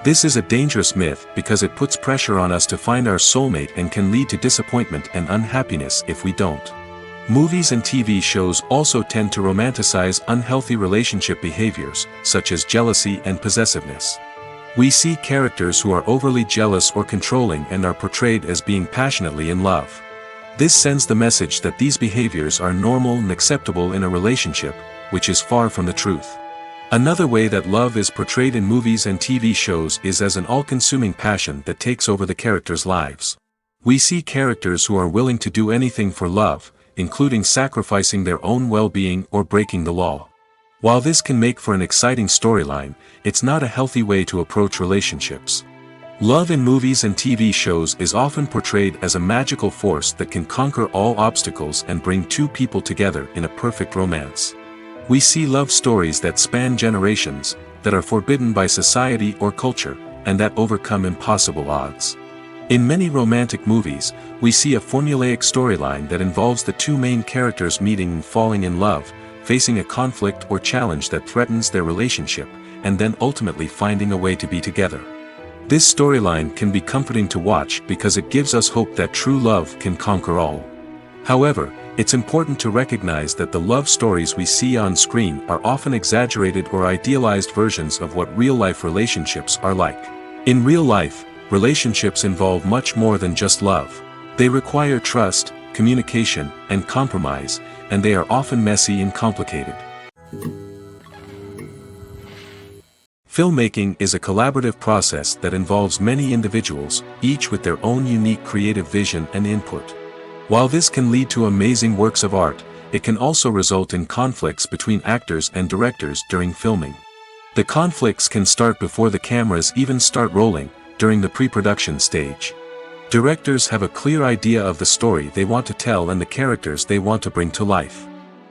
B: This is a dangerous myth because it puts pressure on us to find our soulmate and can lead to disappointment and unhappiness if we don't. Movies and TV shows also tend to romanticize unhealthy relationship behaviors, such as jealousy and possessiveness. We see characters who are overly jealous or controlling and are portrayed as being passionately in love. This sends the message that these behaviors are normal and acceptable in a relationship, which is far from the truth. Another way that love is portrayed in movies and TV shows is as an all-consuming passion that takes over the characters' lives. We see characters who are willing to do anything for love, including sacrificing their own well-being or breaking the law. While this can make for an exciting storyline, it's not a healthy way to approach relationships. Love in movies and TV shows is often portrayed as a magical force that can conquer all obstacles and bring two people together in a perfect romance. We see love stories that span generations, that are forbidden by society or culture, and that overcome impossible odds. In many romantic movies, we see a formulaic storyline that involves the two main characters meeting and falling in love, facing a conflict or challenge that threatens their relationship, and then ultimately finding a way to be together. This storyline can be comforting to watch because it gives us hope that true love can conquer all. However, it's important to recognize that the love stories we see on screen are often exaggerated or idealized versions of what real-life relationships are like. In real life, relationships involve much more than just love. They require trust, communication, and compromise, and they are often messy and complicated. Filmmaking is a collaborative process that involves many individuals, each with their own unique creative vision and input. While this can lead to amazing works of art, it can also result in conflicts between actors and directors during filming. The conflicts can start before the cameras even start rolling, during the pre-production stage. Directors have a clear idea of the story they want to tell and the characters they want to bring to life.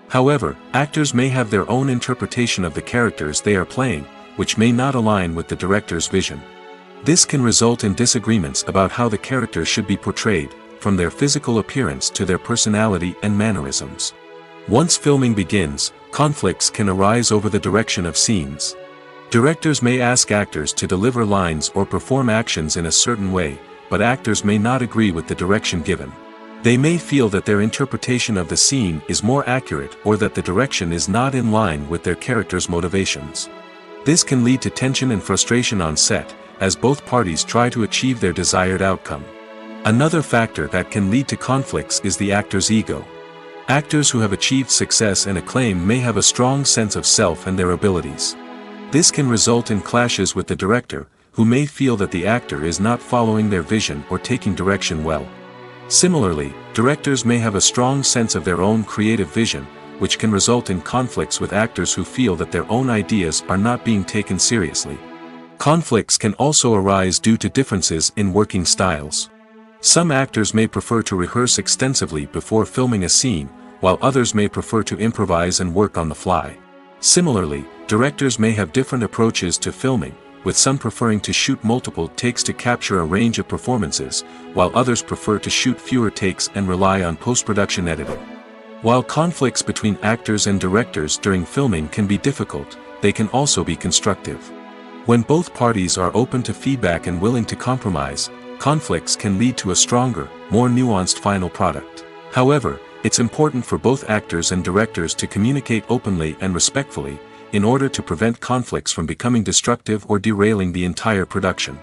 B: However, actors may have their own interpretation of the characters they are playing, which may not align with the director's vision. This can result in disagreements about how the characters should be portrayed, from their physical appearance to their personality and mannerisms. Once filming begins, conflicts can arise over the direction of scenes. Directors may ask actors to deliver lines or perform actions in a certain way, but actors may not agree with the direction given. They may feel that their interpretation of the scene is more accurate or that the direction is not in line with their character's motivations. This can lead to tension and frustration on set, as both parties try to achieve their desired outcome. Another factor that can lead to conflicts is the actor's ego. Actors who have achieved success and acclaim may have a strong sense of self and their abilities. This can result in clashes with the director, who may feel that the actor is not following their vision or taking direction well. Similarly, directors may have a strong sense of their own creative vision, which can result in conflicts with actors who feel that their own ideas are not being taken seriously. Conflicts can also arise due to differences in working styles. Some actors may prefer to rehearse extensively before filming a scene, while others may prefer to improvise and work on the fly. Similarly, directors may have different approaches to filming, with some preferring to shoot multiple takes to capture a range of performances, while others prefer to shoot fewer takes and rely on post-production editing. While conflicts between actors and directors during filming can be difficult, they can also be constructive. When both parties are open to feedback and willing to compromise, conflicts can lead to a stronger, more nuanced final product. However, it's important for both actors and directors to communicate openly and respectfully, in order to prevent conflicts from becoming destructive or derailing the entire production.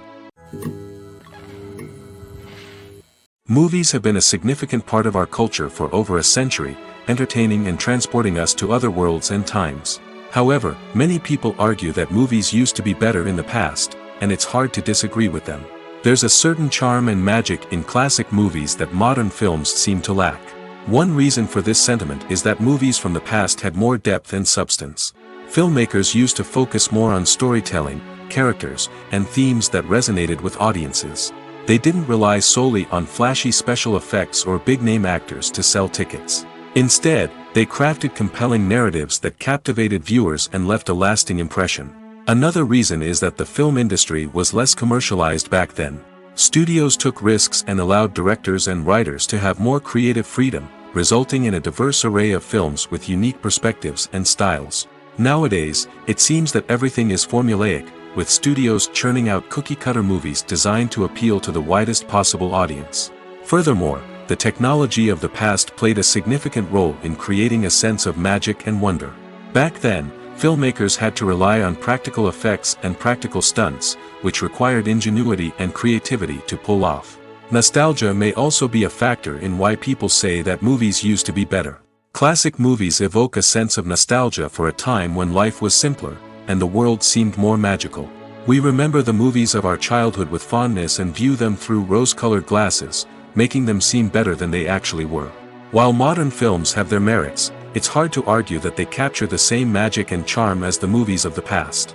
B: Movies have been a significant part of our culture for over a century, entertaining and transporting us to other worlds and times. However, many people argue that movies used to be better in the past, and it's hard to disagree with them. There's a certain charm and magic in classic movies that modern films seem to lack. One reason for this sentiment is that movies from the past had more depth and substance. Filmmakers used to focus more on storytelling, characters, and themes that resonated with audiences. They didn't rely solely on flashy special effects or big-name actors to sell tickets. Instead, they crafted compelling narratives that captivated viewers and left a lasting impression. Another reason is that the film industry was less commercialized back then. Studios took risks and allowed directors and writers to have more creative freedom, resulting in a diverse array of films with unique perspectives and styles. Nowadays, it seems that everything is formulaic, with studios churning out cookie-cutter movies designed to appeal to the widest possible audience. Furthermore, the technology of the past played a significant role in creating a sense of magic and wonder. Back then, filmmakers had to rely on practical effects and practical stunts, which required ingenuity and creativity to pull off. Nostalgia may also be a factor in why people say that movies used to be better. Classic movies evoke a sense of nostalgia for a time when life was simpler, and the world seemed more magical. We remember the movies of our childhood with fondness and view them through rose-colored glasses, making them seem better than they actually were. While modern films have their merits, it's hard to argue that they capture the same magic and charm as the movies of the past.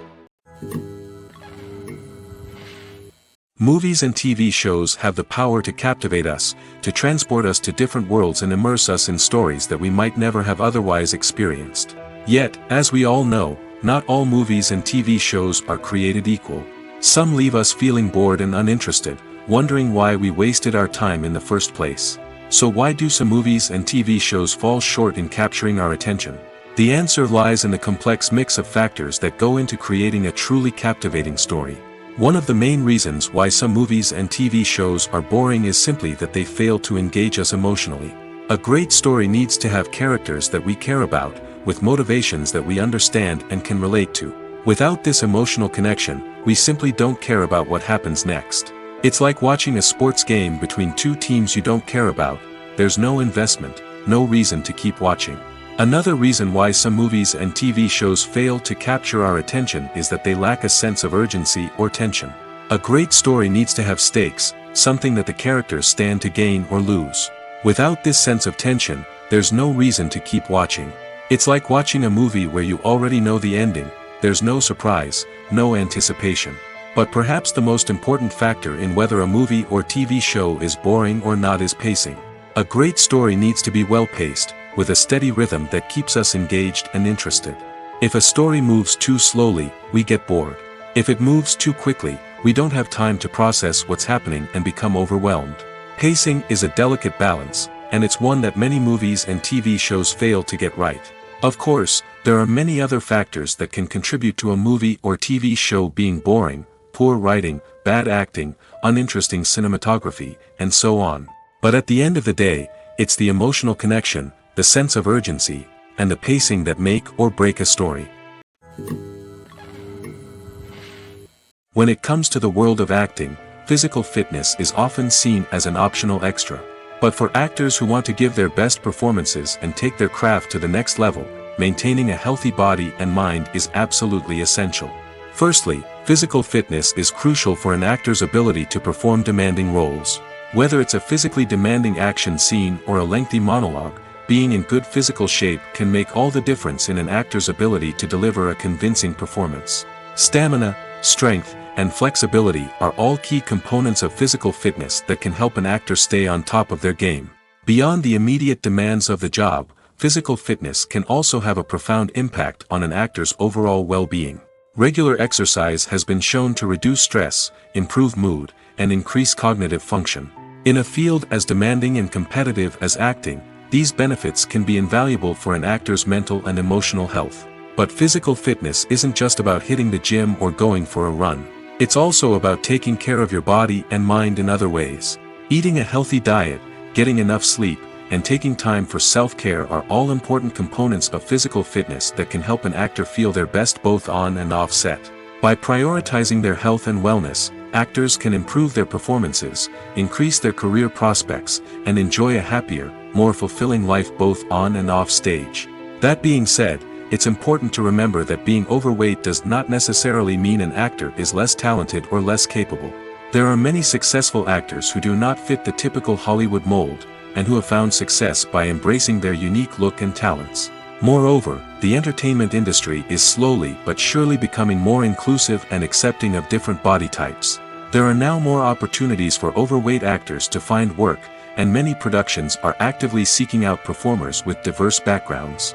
B: Movies and TV shows have the power to captivate us, to transport us to different worlds and immerse us in stories that we might never have otherwise experienced. Yet, as we all know, not all movies and TV shows are created equal. Some leave us feeling bored and uninterested, wondering why we wasted our time in the first place. So why do some movies and TV shows fall short in capturing our attention? The answer lies in the complex mix of factors that go into creating a truly captivating story. One of the main reasons why some movies and TV shows are boring is simply that they fail to engage us emotionally. A great story needs to have characters that we care about, with motivations that we understand and can relate to. Without this emotional connection, we simply don't care about what happens next. It's like watching a sports game between two teams you don't care about. There's no investment, no reason to keep watching. Another reason why some movies and TV shows fail to capture our attention is that they lack a sense of urgency or tension. A great story needs to have stakes, something that the characters stand to gain or lose. Without this sense of tension, there's no reason to keep watching. It's like watching a movie where you already know the ending. There's no surprise, no anticipation. But perhaps the most important factor in whether a movie or TV show is boring or not is pacing. A great story needs to be well-paced, with a steady rhythm that keeps us engaged and interested. If a story moves too slowly, we get bored. If it moves too quickly, we don't have time to process what's happening and become overwhelmed. Pacing is a delicate balance, and it's one that many movies and TV shows fail to get right. Of course, there are many other factors that can contribute to a movie or TV show being boring: poor writing, bad acting, uninteresting cinematography, and so on. But at the end of the day, it's the emotional connection, the sense of urgency, and the pacing that make or break a story. When it comes to the world of acting, physical fitness is often seen as an optional extra. But for actors who want to give their best performances and take their craft to the next level, maintaining a healthy body and mind is absolutely essential. Firstly, physical fitness is crucial for an actor's ability to perform demanding roles. Whether it's a physically demanding action scene or a lengthy monologue, being in good physical shape can make all the difference in an actor's ability to deliver a convincing performance. Stamina, strength, and flexibility are all key components of physical fitness that can help an actor stay on top of their game. Beyond the immediate demands of the job, physical fitness can also have a profound impact on an actor's overall well-being. Regular exercise has been shown to reduce stress, improve mood, and increase cognitive function. In a field as demanding and competitive as acting, these benefits can be invaluable for an actor's mental and emotional health. But physical fitness isn't just about hitting the gym or going for a run. It's also about taking care of your body and mind in other ways. Eating a healthy diet, getting enough sleep, and taking time for self-care are all important components of physical fitness that can help an actor feel their best both on and off set. By prioritizing their health and wellness, actors can improve their performances, increase their career prospects, and enjoy a happier, more fulfilling life both on and off stage. That being said, it's important to remember that being overweight does not necessarily mean an actor is less talented or less capable. There are many successful actors who do not fit the typical Hollywood mold, and who have found success by embracing their unique look and talents. Moreover, the entertainment industry is slowly but surely becoming more inclusive and accepting of different body types. There are now more opportunities for overweight actors to find work, and many productions are actively seeking out performers with diverse backgrounds.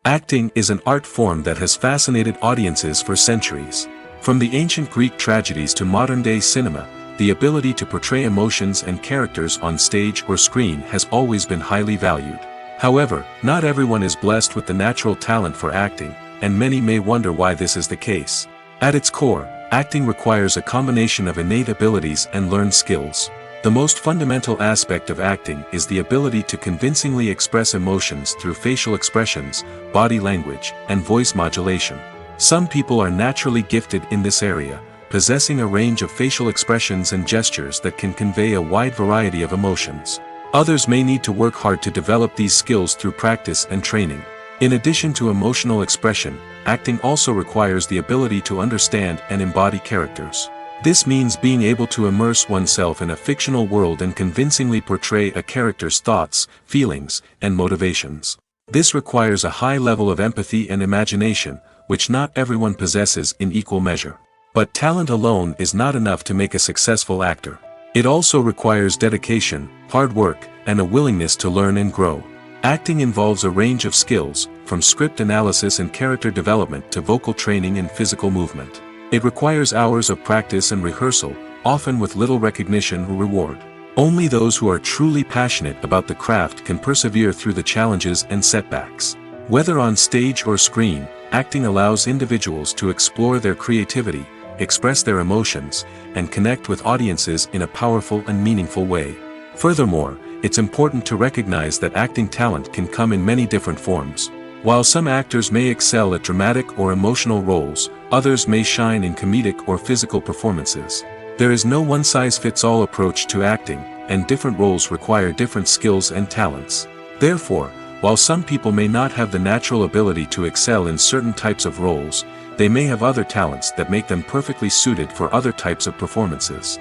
B: Acting is an art form that has fascinated audiences for centuries. From the ancient Greek tragedies to modern-day cinema, the ability to portray emotions and characters on stage or screen has always been highly valued. However, not everyone is blessed with the natural talent for acting, and many may wonder why this is the case. At its core, acting requires a combination of innate abilities and learned skills. The most fundamental aspect of acting is the ability to convincingly express emotions through facial expressions, body language, and voice modulation. Some people are naturally gifted in this area, possessing a range of facial expressions and gestures that can convey a wide variety of emotions. Others may need to work hard to develop these skills through practice and training. In addition to emotional expression, acting also requires the ability to understand and embody characters. This means being able to immerse oneself in a fictional world and convincingly portray a character's thoughts, feelings, and motivations. This requires a high level of empathy and imagination, which not everyone possesses in equal measure. But talent alone is not enough to make a successful actor. It also requires dedication, hard work, and a willingness to learn and grow. Acting involves a range of skills, from script analysis and character development to vocal training and physical movement. It requires hours of practice and rehearsal, often with little recognition or reward. Only those who are truly passionate about the craft can persevere through the challenges and setbacks. Whether on stage or screen, acting allows individuals to explore their creativity, express their emotions, and connect with audiences in a powerful and meaningful way. Furthermore, it's important to recognize that acting talent can come in many different forms. While some actors may excel at dramatic or emotional roles, others may shine in comedic or physical performances. There is no one-size-fits-all approach to acting, and different roles require different skills and talents. Therefore, while some people may not have the natural ability to excel in certain types of roles, they may have other talents that make them perfectly suited for other types of performances.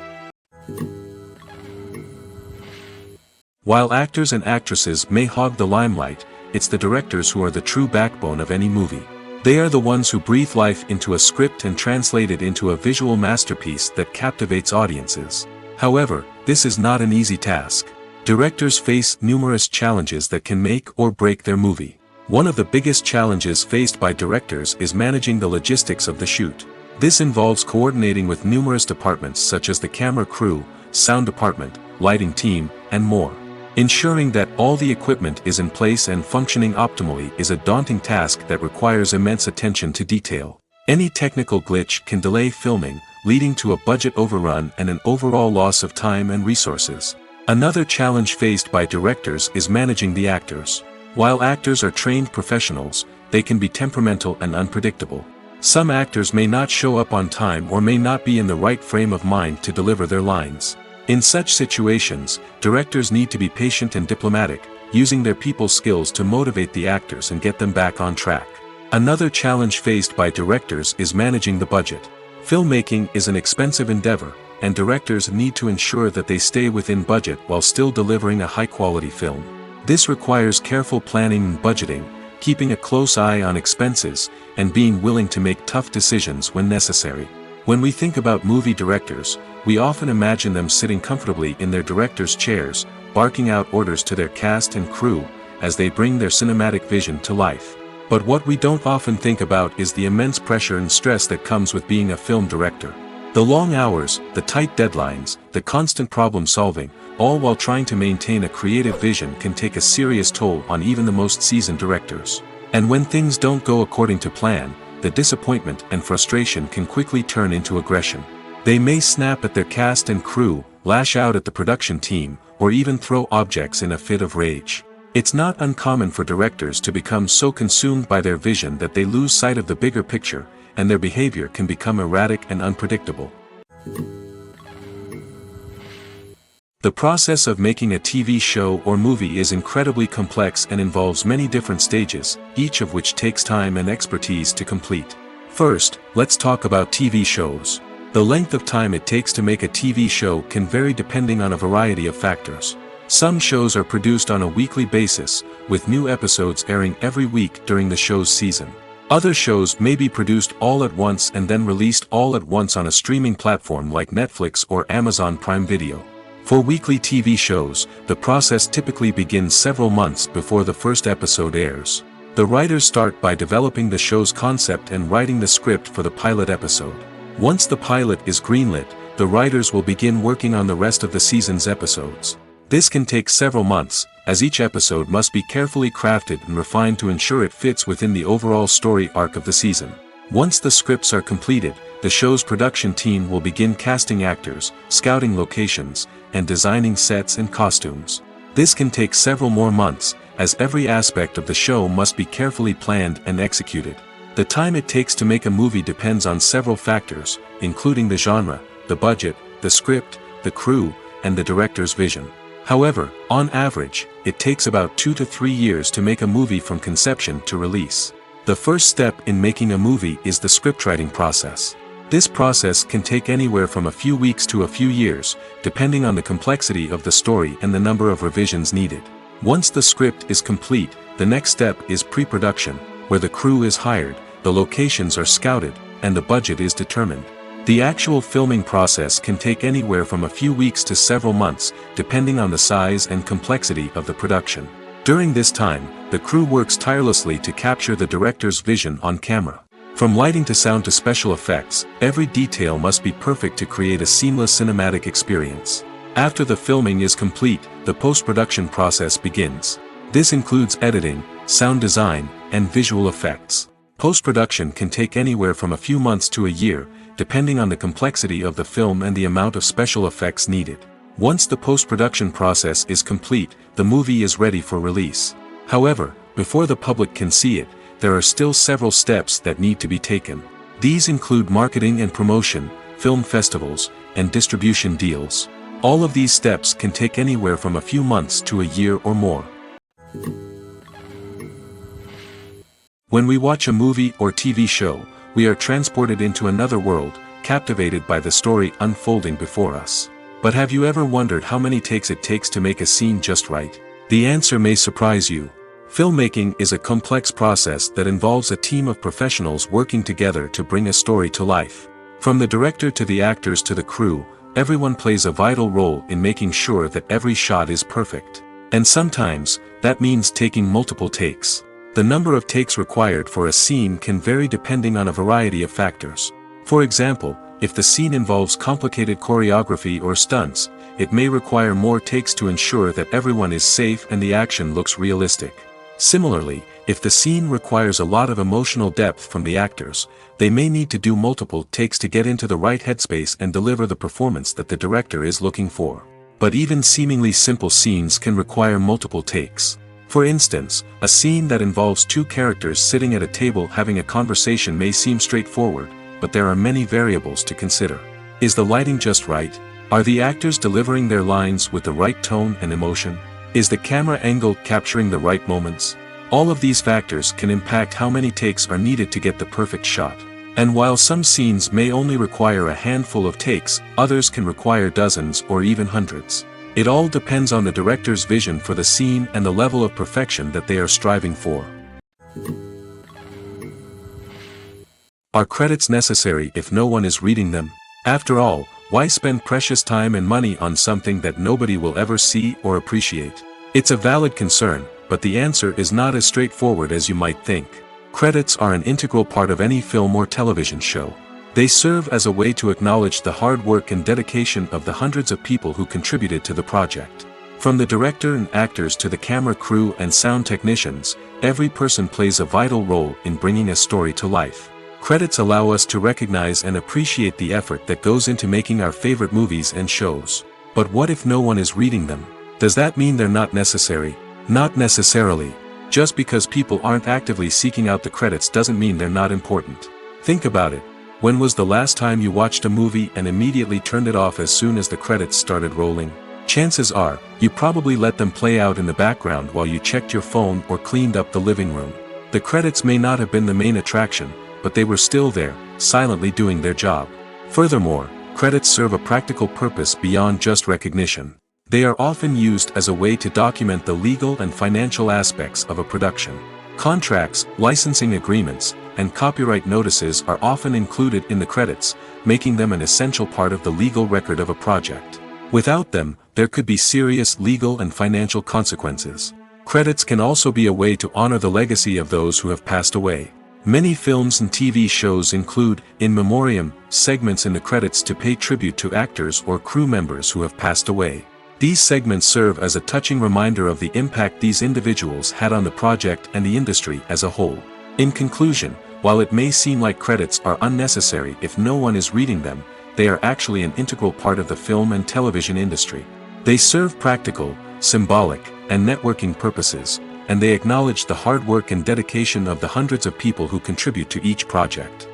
B: While actors and actresses may hog the limelight, it's the directors who are the true backbone of any movie. They are the ones who breathe life into a script and translate it into a visual masterpiece that captivates audiences. However, this is not an easy task. Directors face numerous challenges that can make or break their movie. One of the biggest challenges faced by directors is managing the logistics of the shoot. This involves coordinating with numerous departments such as the camera crew, sound department, lighting team, and more. Ensuring that all the equipment is in place and functioning optimally is a daunting task that requires immense attention to detail. Any technical glitch can delay filming, leading to a budget overrun and an overall loss of time and resources. Another challenge faced by directors is managing the actors. While actors are trained professionals, they can be temperamental and unpredictable. Some actors may not show up on time or may not be in the right frame of mind to deliver their lines. In such situations, directors need to be patient and diplomatic, using their people skills to motivate the actors and get them back on track. Another challenge faced by directors is managing the budget. Filmmaking is an expensive endeavor, and directors need to ensure that they stay within budget while still delivering a high-quality film. This requires careful planning and budgeting, keeping a close eye on expenses, and being willing to make tough decisions when necessary. When we think about movie directors, we often imagine them sitting comfortably in their director's chairs, barking out orders to their cast and crew, as they bring their cinematic vision to life. But what we don't often think about is the immense pressure and stress that comes with being a film director. The long hours, the tight deadlines, the constant problem solving, all while trying to maintain a creative vision can take a serious toll on even the most seasoned directors. And when things don't go according to plan, the disappointment and frustration can quickly turn into aggression. They may snap at their cast and crew, lash out at the production team, or even throw objects in a fit of rage. It's not uncommon for directors to become so consumed by their vision that they lose sight of the bigger picture, and their behavior can become erratic and unpredictable. The process of making a TV show or movie is incredibly complex and involves many different stages, each of which takes time and expertise to complete. First, let's talk about TV shows. The length of time it takes to make a TV show can vary depending on a variety of factors. Some shows are produced on a weekly basis, with new episodes airing every week during the show's season. Other shows may be produced all at once and then released all at once on a streaming platform like Netflix or Amazon Prime Video. For weekly TV shows, the process typically begins several months before the first episode airs. The writers start by developing the show's concept and writing the script for the pilot episode. Once the pilot is greenlit, the writers will begin working on the rest of the season's episodes. This can take several months, as each episode must be carefully crafted and refined to ensure it fits within the overall story arc of the season. Once the scripts are completed, the show's production team will begin casting actors, scouting locations, and designing sets and costumes. This can take several more months, as every aspect of the show must be carefully planned and executed. The time it takes to make a movie depends on several factors, including the genre, the budget, the script, the crew, and the director's vision. However, on average, it takes about 2 to 3 years to make a movie from conception to release. The first step in making a movie is the scriptwriting process. This process can take anywhere from a few weeks to a few years, depending on the complexity of the story and the number of revisions needed. Once the script is complete, the next step is pre-production, where the crew is hired, the locations are scouted, and the budget is determined. The actual filming process can take anywhere from a few weeks to several months, depending on the size and complexity of the production. During this time, the crew works tirelessly to capture the director's vision on camera. From lighting to sound to special effects, every detail must be perfect to create a seamless cinematic experience. After the filming is complete, the post-production process begins. This includes editing, sound design, and visual effects. Post-production can take anywhere from a few months to a year, depending on the complexity of the film and the amount of special effects needed. Once the post-production process is complete, the movie is ready for release. However, before the public can see it, there are still several steps that need to be taken. These include marketing and promotion, film festivals, and distribution deals. All of these steps can take anywhere from a few months to a year or more. When we watch a movie or TV show, we are transported into another world, captivated by the story unfolding before us. But have you ever wondered how many takes it takes to make a scene just right? The answer may surprise you. Filmmaking is a complex process that involves a team of professionals working together to bring a story to life. From the director to the actors to the crew, everyone plays a vital role in making sure that every shot is perfect. And sometimes, that means taking multiple takes. The number of takes required for a scene can vary depending on a variety of factors. For example, if the scene involves complicated choreography or stunts, it may require more takes to ensure that everyone is safe and the action looks realistic. Similarly, if the scene requires a lot of emotional depth from the actors, they may need to do multiple takes to get into the right headspace and deliver the performance that the director is looking for. But even seemingly simple scenes can require multiple takes. For instance, a scene that involves two characters sitting at a table having a conversation may seem straightforward, but there are many variables to consider. Is the lighting just right? Are the actors delivering their lines with the right tone and emotion? Is the camera angle capturing the right moments? All of these factors can impact how many takes are needed to get the perfect shot. And while some scenes may only require a handful of takes, others can require dozens or even hundreds. It all depends on the director's vision for the scene and the level of perfection that they are striving for. Are credits necessary if no one is reading them? After all, why spend precious time and money on something that nobody will ever see or appreciate? It's a valid concern, but the answer is not as straightforward as you might think. Credits are an integral part of any film or television show. They serve as a way to acknowledge the hard work and dedication of the hundreds of people who contributed to the project. From the director and actors to the camera crew and sound technicians, every person plays a vital role in bringing a story to life. Credits allow us to recognize and appreciate the effort that goes into making our favorite movies and shows. But what if no one is reading them? Does that mean they're not necessary? Not necessarily. Just because people aren't actively seeking out the credits doesn't mean they're not important. Think about it. When was the last time you watched a movie and immediately turned it off as soon as the credits started rolling? Chances are, you probably let them play out in the background while you checked your phone or cleaned up the living room. The credits may not have been the main attraction, but they were still there, silently doing their job. Furthermore, credits serve a practical purpose beyond just recognition. They are often used as a way to document the legal and financial aspects of a production. Contracts, licensing agreements, and copyright notices are often included in the credits, making them an essential part of the legal record of a project. Without them, there could be serious legal and financial consequences. Credits can also be a way to honor the legacy of those who have passed away. Many films and TV shows include, in memoriam, segments in the credits to pay tribute to actors or crew members who have passed away. These segments serve as a touching reminder of the impact these individuals had on the project and the industry as a whole. In conclusion, while it may seem like credits are unnecessary if no one is reading them, they are actually an integral part of the film and television industry. They serve practical, symbolic, and networking purposes, and they acknowledge the hard work and dedication of the hundreds of people who contribute to each project.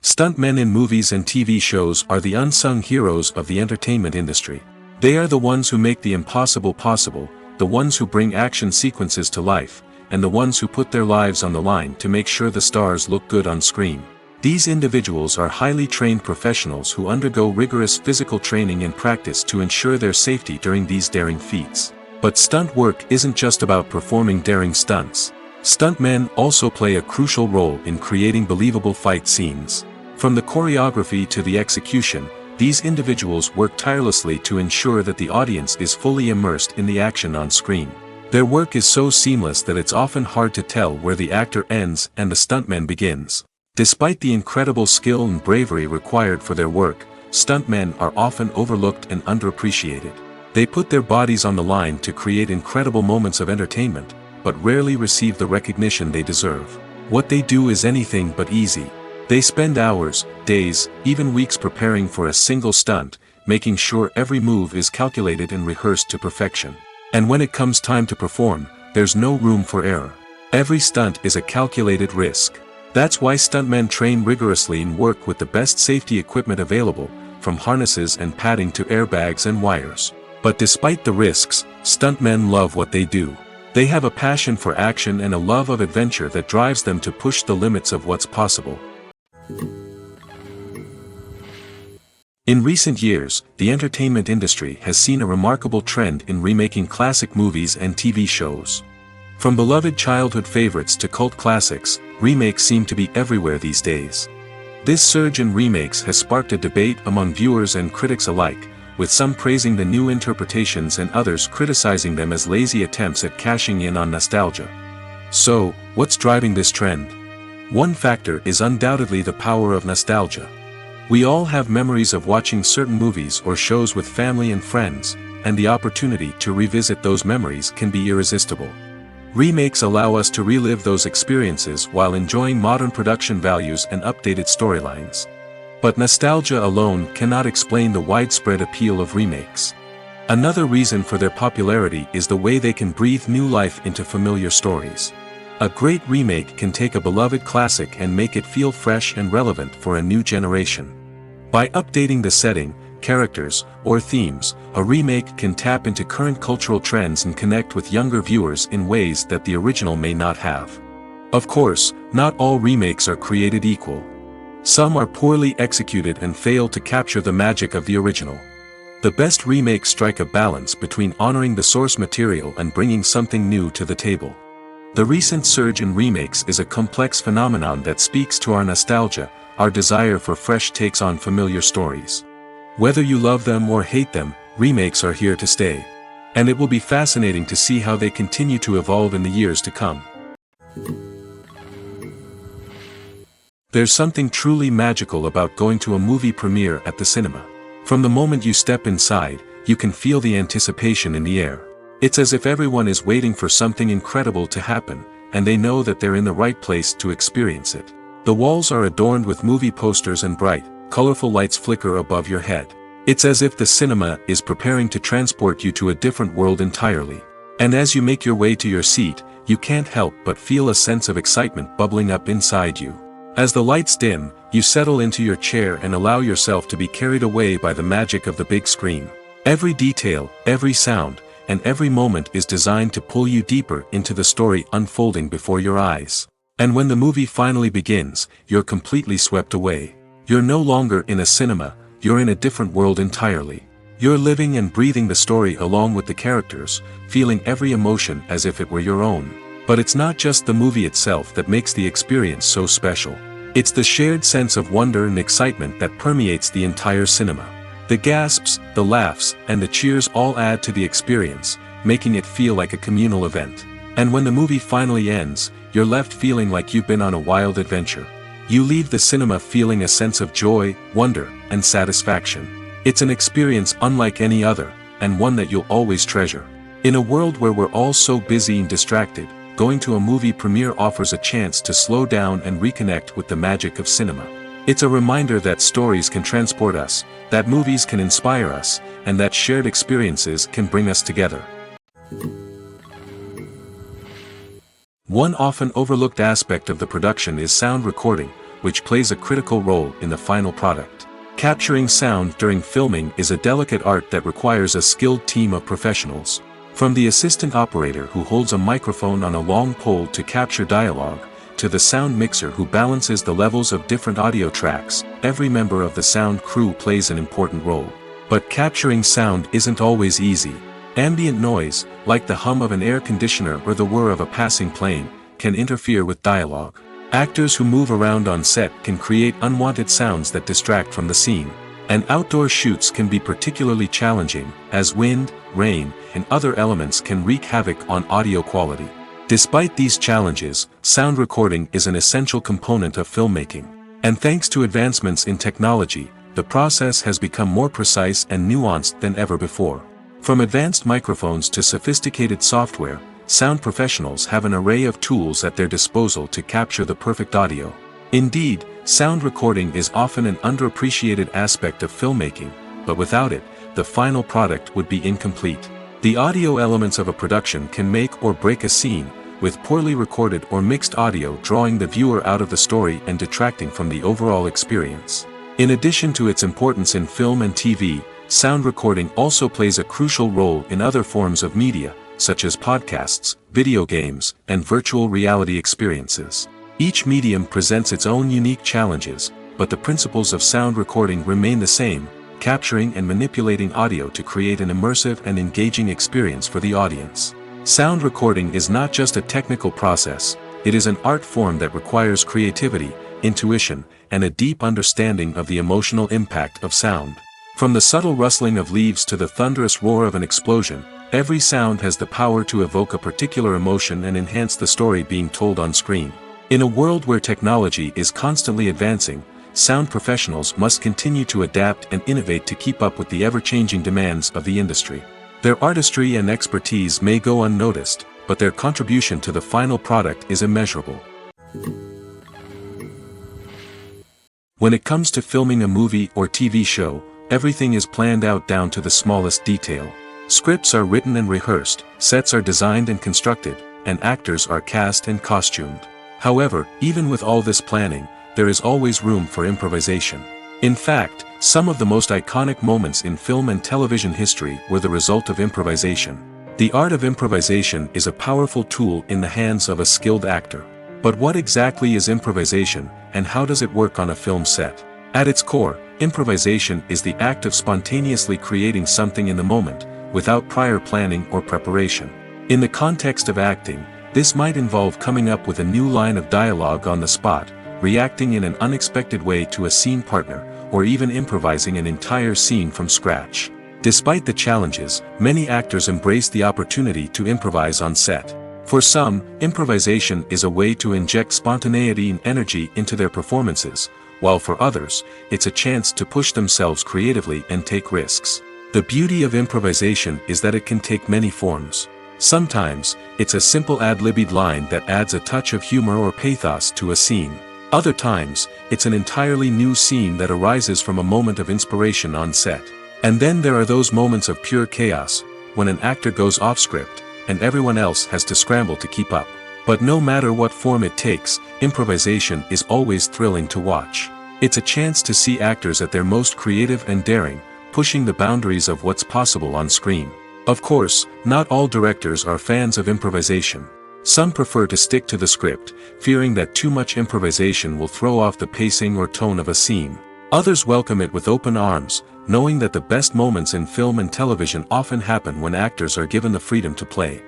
B: Stuntmen in movies and TV shows are the unsung heroes of the entertainment industry. They are the ones who make the impossible possible, the ones who bring action sequences to life, and the ones who put their lives on the line to make sure the stars look good on screen. These individuals are highly trained professionals who undergo rigorous physical training and practice to ensure their safety during these daring feats. But stunt work isn't just about performing daring stunts. Stuntmen also play a crucial role in creating believable fight scenes. From the choreography to the execution, these individuals work tirelessly to ensure that the audience is fully immersed in the action on screen. Their work is so seamless that it's often hard to tell where the actor ends and the stuntman begins. Despite the incredible skill and bravery required for their work, stuntmen are often overlooked and underappreciated. They put their bodies on the line to create incredible moments of entertainment, but rarely receive the recognition they deserve. What they do is anything but easy. They spend hours, days, even weeks preparing for a single stunt, making sure every move is calculated and rehearsed to perfection. And when it comes time to perform, there's no room for error. Every stunt is a calculated risk. That's why stuntmen train rigorously and work with the best safety equipment available, from harnesses and padding to airbags and wires. But despite the risks, stuntmen love what they do. They have a passion for action and a love of adventure that drives them to push the limits of what's possible. In recent years, the entertainment industry has seen a remarkable trend in remaking classic movies and TV shows. From beloved childhood favorites to cult classics, remakes seem to be everywhere these days. This surge in remakes has sparked a debate among viewers and critics alike, with some praising the new interpretations and others criticizing them as lazy attempts at cashing in on nostalgia. So, what's driving this trend? One factor is undoubtedly the power of nostalgia. We all have memories of watching certain movies or shows with family and friends, and the opportunity to revisit those memories can be irresistible. Remakes allow us to relive those experiences while enjoying modern production values and updated storylines. But nostalgia alone cannot explain the widespread appeal of remakes. Another reason for their popularity is the way they can breathe new life into familiar stories. A great remake can take a beloved classic and make it feel fresh and relevant for a new generation. By updating the setting, characters, or themes, a remake can tap into current cultural trends and connect with younger viewers in ways that the original may not have. Of course, not all remakes are created equal. Some are poorly executed and fail to capture the magic of the original. The best remakes strike a balance between honoring the source material and bringing something new to the table. The recent surge in remakes is a complex phenomenon that speaks to our nostalgia, our desire for fresh takes on familiar stories. Whether you love them or hate them, remakes are here to stay. And it will be fascinating to see how they continue to evolve in the years to come. There's something truly magical about going to a movie premiere at the cinema. From the moment you step inside, you can feel the anticipation in the air. It's as if everyone is waiting for something incredible to happen, and they know that they're in the right place to experience it. The walls are adorned with movie posters and bright, colorful lights flicker above your head. It's as if the cinema is preparing to transport you to a different world entirely. And as you make your way to your seat, you can't help but feel a sense of excitement bubbling up inside you. As the lights dim, you settle into your chair and allow yourself to be carried away by the magic of the big screen. Every detail, every sound, and every moment is designed to pull you deeper into the story unfolding before your eyes. And when the movie finally begins, you're completely swept away. You're no longer in a cinema, you're in a different world entirely. You're living and breathing the story along with the characters, feeling every emotion as if it were your own. But it's not just the movie itself that makes the experience so special. It's the shared sense of wonder and excitement that permeates the entire cinema. The gasps, the laughs, and the cheers all add to the experience, making it feel like a communal event. And when the movie finally ends, you're left feeling like you've been on a wild adventure. You leave the cinema feeling a sense of joy, wonder, and satisfaction. It's an experience unlike any other, and one that you'll always treasure. In a world where we're all so busy and distracted, going to a movie premiere offers a chance to slow down and reconnect with the magic of cinema. It's a reminder that stories can transport us, that movies can inspire us, and that shared experiences can bring us together. One often overlooked aspect of the production is sound recording, which plays a critical role in the final product. Capturing sound during filming is a delicate art that requires a skilled team of professionals. From the assistant operator who holds a microphone on a long pole to capture dialogue, to the sound mixer who balances the levels of different audio tracks, every member of the sound crew plays an important role. But capturing sound isn't always easy. Ambient noise, like the hum of an air conditioner or the whir of a passing plane, can interfere with dialogue. Actors who move around on set can create unwanted sounds that distract from the scene. And outdoor shoots can be particularly challenging, as wind, rain, and other elements can wreak havoc on audio quality. Despite these challenges, sound recording is an essential component of filmmaking. And thanks to advancements in technology, the process has become more precise and nuanced than ever before. From advanced microphones to sophisticated software, sound professionals have an array of tools at their disposal to capture the perfect audio. Indeed, sound recording is often an underappreciated aspect of filmmaking, but without it, the final product would be incomplete. The audio elements of a production can make or break a scene, with poorly recorded or mixed audio drawing the viewer out of the story and detracting from the overall experience. In addition to its importance in film and TV, sound recording also plays a crucial role in other forms of media, such as podcasts, video games, and virtual reality experiences. Each medium presents its own unique challenges, but the principles of sound recording remain the same, capturing and manipulating audio to create an immersive and engaging experience for the audience. Sound recording is not just a technical process, it is an art form that requires creativity, intuition, and a deep understanding of the emotional impact of sound. From the subtle rustling of leaves to the thunderous roar of an explosion, every sound has the power to evoke a particular emotion and enhance the story being told on screen. In a world where technology is constantly advancing, sound professionals must continue to adapt and innovate to keep up with the ever-changing demands of the industry. Their artistry and expertise may go unnoticed, but their contribution to the final product is immeasurable. When it comes to filming a movie or TV show, everything is planned out down to the smallest detail. Scripts are written and rehearsed, sets are designed and constructed, and actors are cast and costumed. However, even with all this planning, there is always room for improvisation. In fact, some of the most iconic moments in film and television history were the result of improvisation. The art of improvisation is a powerful tool in the hands of a skilled actor. But what exactly is improvisation, and how does it work on a film set? At its core, improvisation is the act of spontaneously creating something in the moment, without prior planning or preparation. In the context of acting, this might involve coming up with a new line of dialogue on the spot, reacting in an unexpected way to a scene partner, or even improvising an entire scene from scratch. Despite the challenges, many actors embrace the opportunity to improvise on set. For some, improvisation is a way to inject spontaneity and energy into their performances, while for others, it's a chance to push themselves creatively and take risks. The beauty of improvisation is that it can take many forms. Sometimes, it's a simple ad-libbed line that adds a touch of humor or pathos to a scene. Other times, it's an entirely new scene that arises from a moment of inspiration on set. And then there are those moments of pure chaos, when an actor goes off script, and everyone else has to scramble to keep up. But no matter what form it takes, improvisation is always thrilling to watch. It's a chance to see actors at their most creative and daring, pushing the boundaries of what's possible on screen. Of course, not all directors are fans of improvisation. Some prefer to stick to the script, fearing that too much improvisation will throw off the pacing or tone of a scene. Others welcome it with open arms, knowing that the best moments in film and television often happen when actors are given the freedom to play.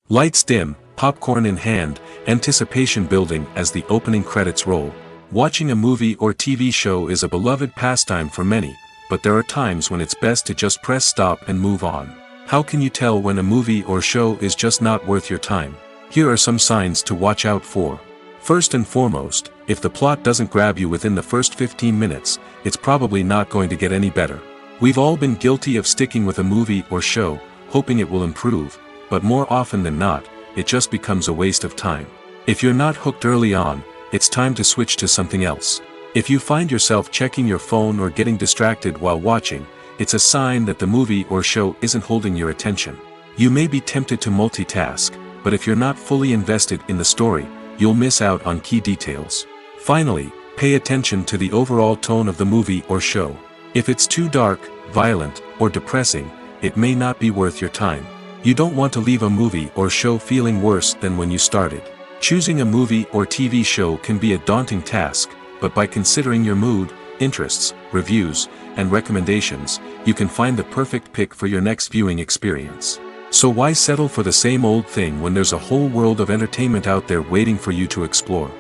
B: Lights dim, popcorn in hand, anticipation building as the opening credits roll. Watching a movie or TV show is a beloved pastime for many, but there are times when it's best to just press stop and move on. How can you tell when a movie or show is just not worth your time? Here are some signs to watch out for. First and foremost, if the plot doesn't grab you within the first 15 minutes, it's probably not going to get any better. We've all been guilty of sticking with a movie or show, hoping it will improve, but more often than not, it just becomes a waste of time. If you're not hooked early on, it's time to switch to something else. If you find yourself checking your phone or getting distracted while watching, it's a sign that the movie or show isn't holding your attention. You may be tempted to multitask, but if you're not fully invested in the story, you'll miss out on key details. Finally, pay attention to the overall tone of the movie or show. If it's too dark, violent, or depressing, it may not be worth your time. You don't want to leave a movie or show feeling worse than when you started. Choosing a movie or TV show can be a daunting task, but by considering your mood, interests, reviews, and recommendations, you can find the perfect pick for your next viewing experience. So why settle for the same old thing when there's a whole world of entertainment out there waiting for you to explore?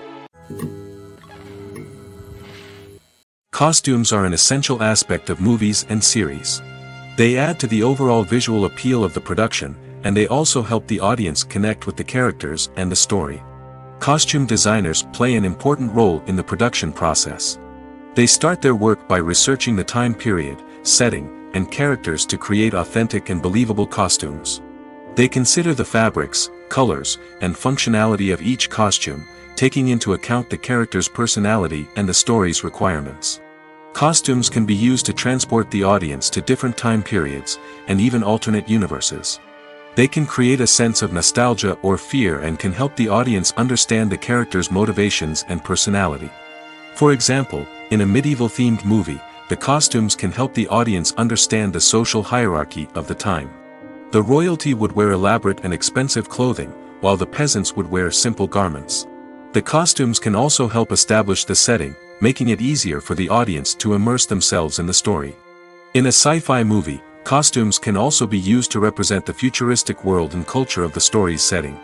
B: Costumes are an essential aspect of movies and series. They add to the overall visual appeal of the production, and they also help the audience connect with the characters and the story. Costume designers play an important role in the production process. They start their work by researching the time period, setting, and characters to create authentic and believable costumes. They consider the fabrics, colors, and functionality of each costume, taking into account the character's personality and the story's requirements. Costumes can be used to transport the audience to different time periods, and even alternate universes. They can create a sense of nostalgia or fear and can help the audience understand the character's motivations and personality. For example, in a medieval-themed movie, the costumes can help the audience understand the social hierarchy of the time. The royalty would wear elaborate and expensive clothing, while the peasants would wear simple garments. The costumes can also help establish the setting, making it easier for the audience to immerse themselves in the story. In a sci-fi movie, costumes can also be used to represent the futuristic world and culture of the story's setting.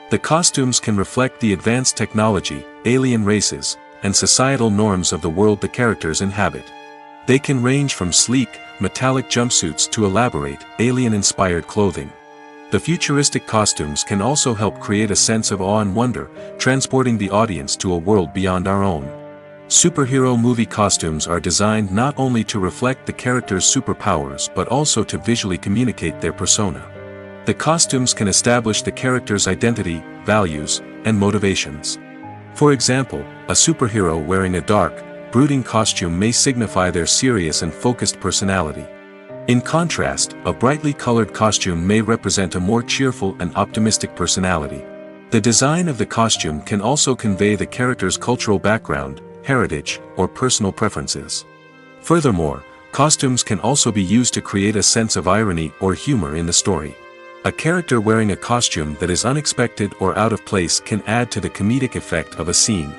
B: The costumes can reflect the advanced technology, alien races, and societal norms of the world the characters inhabit. They can range from sleek, metallic jumpsuits to elaborate, alien-inspired clothing. The futuristic costumes can also help create a sense of awe and wonder, transporting the audience to a world beyond our own. Superhero movie costumes are designed not only to reflect the character's superpowers but also to visually communicate their persona. The costumes can establish the character's identity, values, and motivations. For example, a superhero wearing a dark, brooding costume may signify their serious and focused personality. In contrast, a brightly colored costume may represent a more cheerful and optimistic personality. The design of the costume can also convey the character's cultural background, heritage, or personal preferences. Furthermore, costumes can also be used to create a sense of irony or humor in the story. A character wearing a costume that is unexpected or out of place can add to the comedic effect of a scene.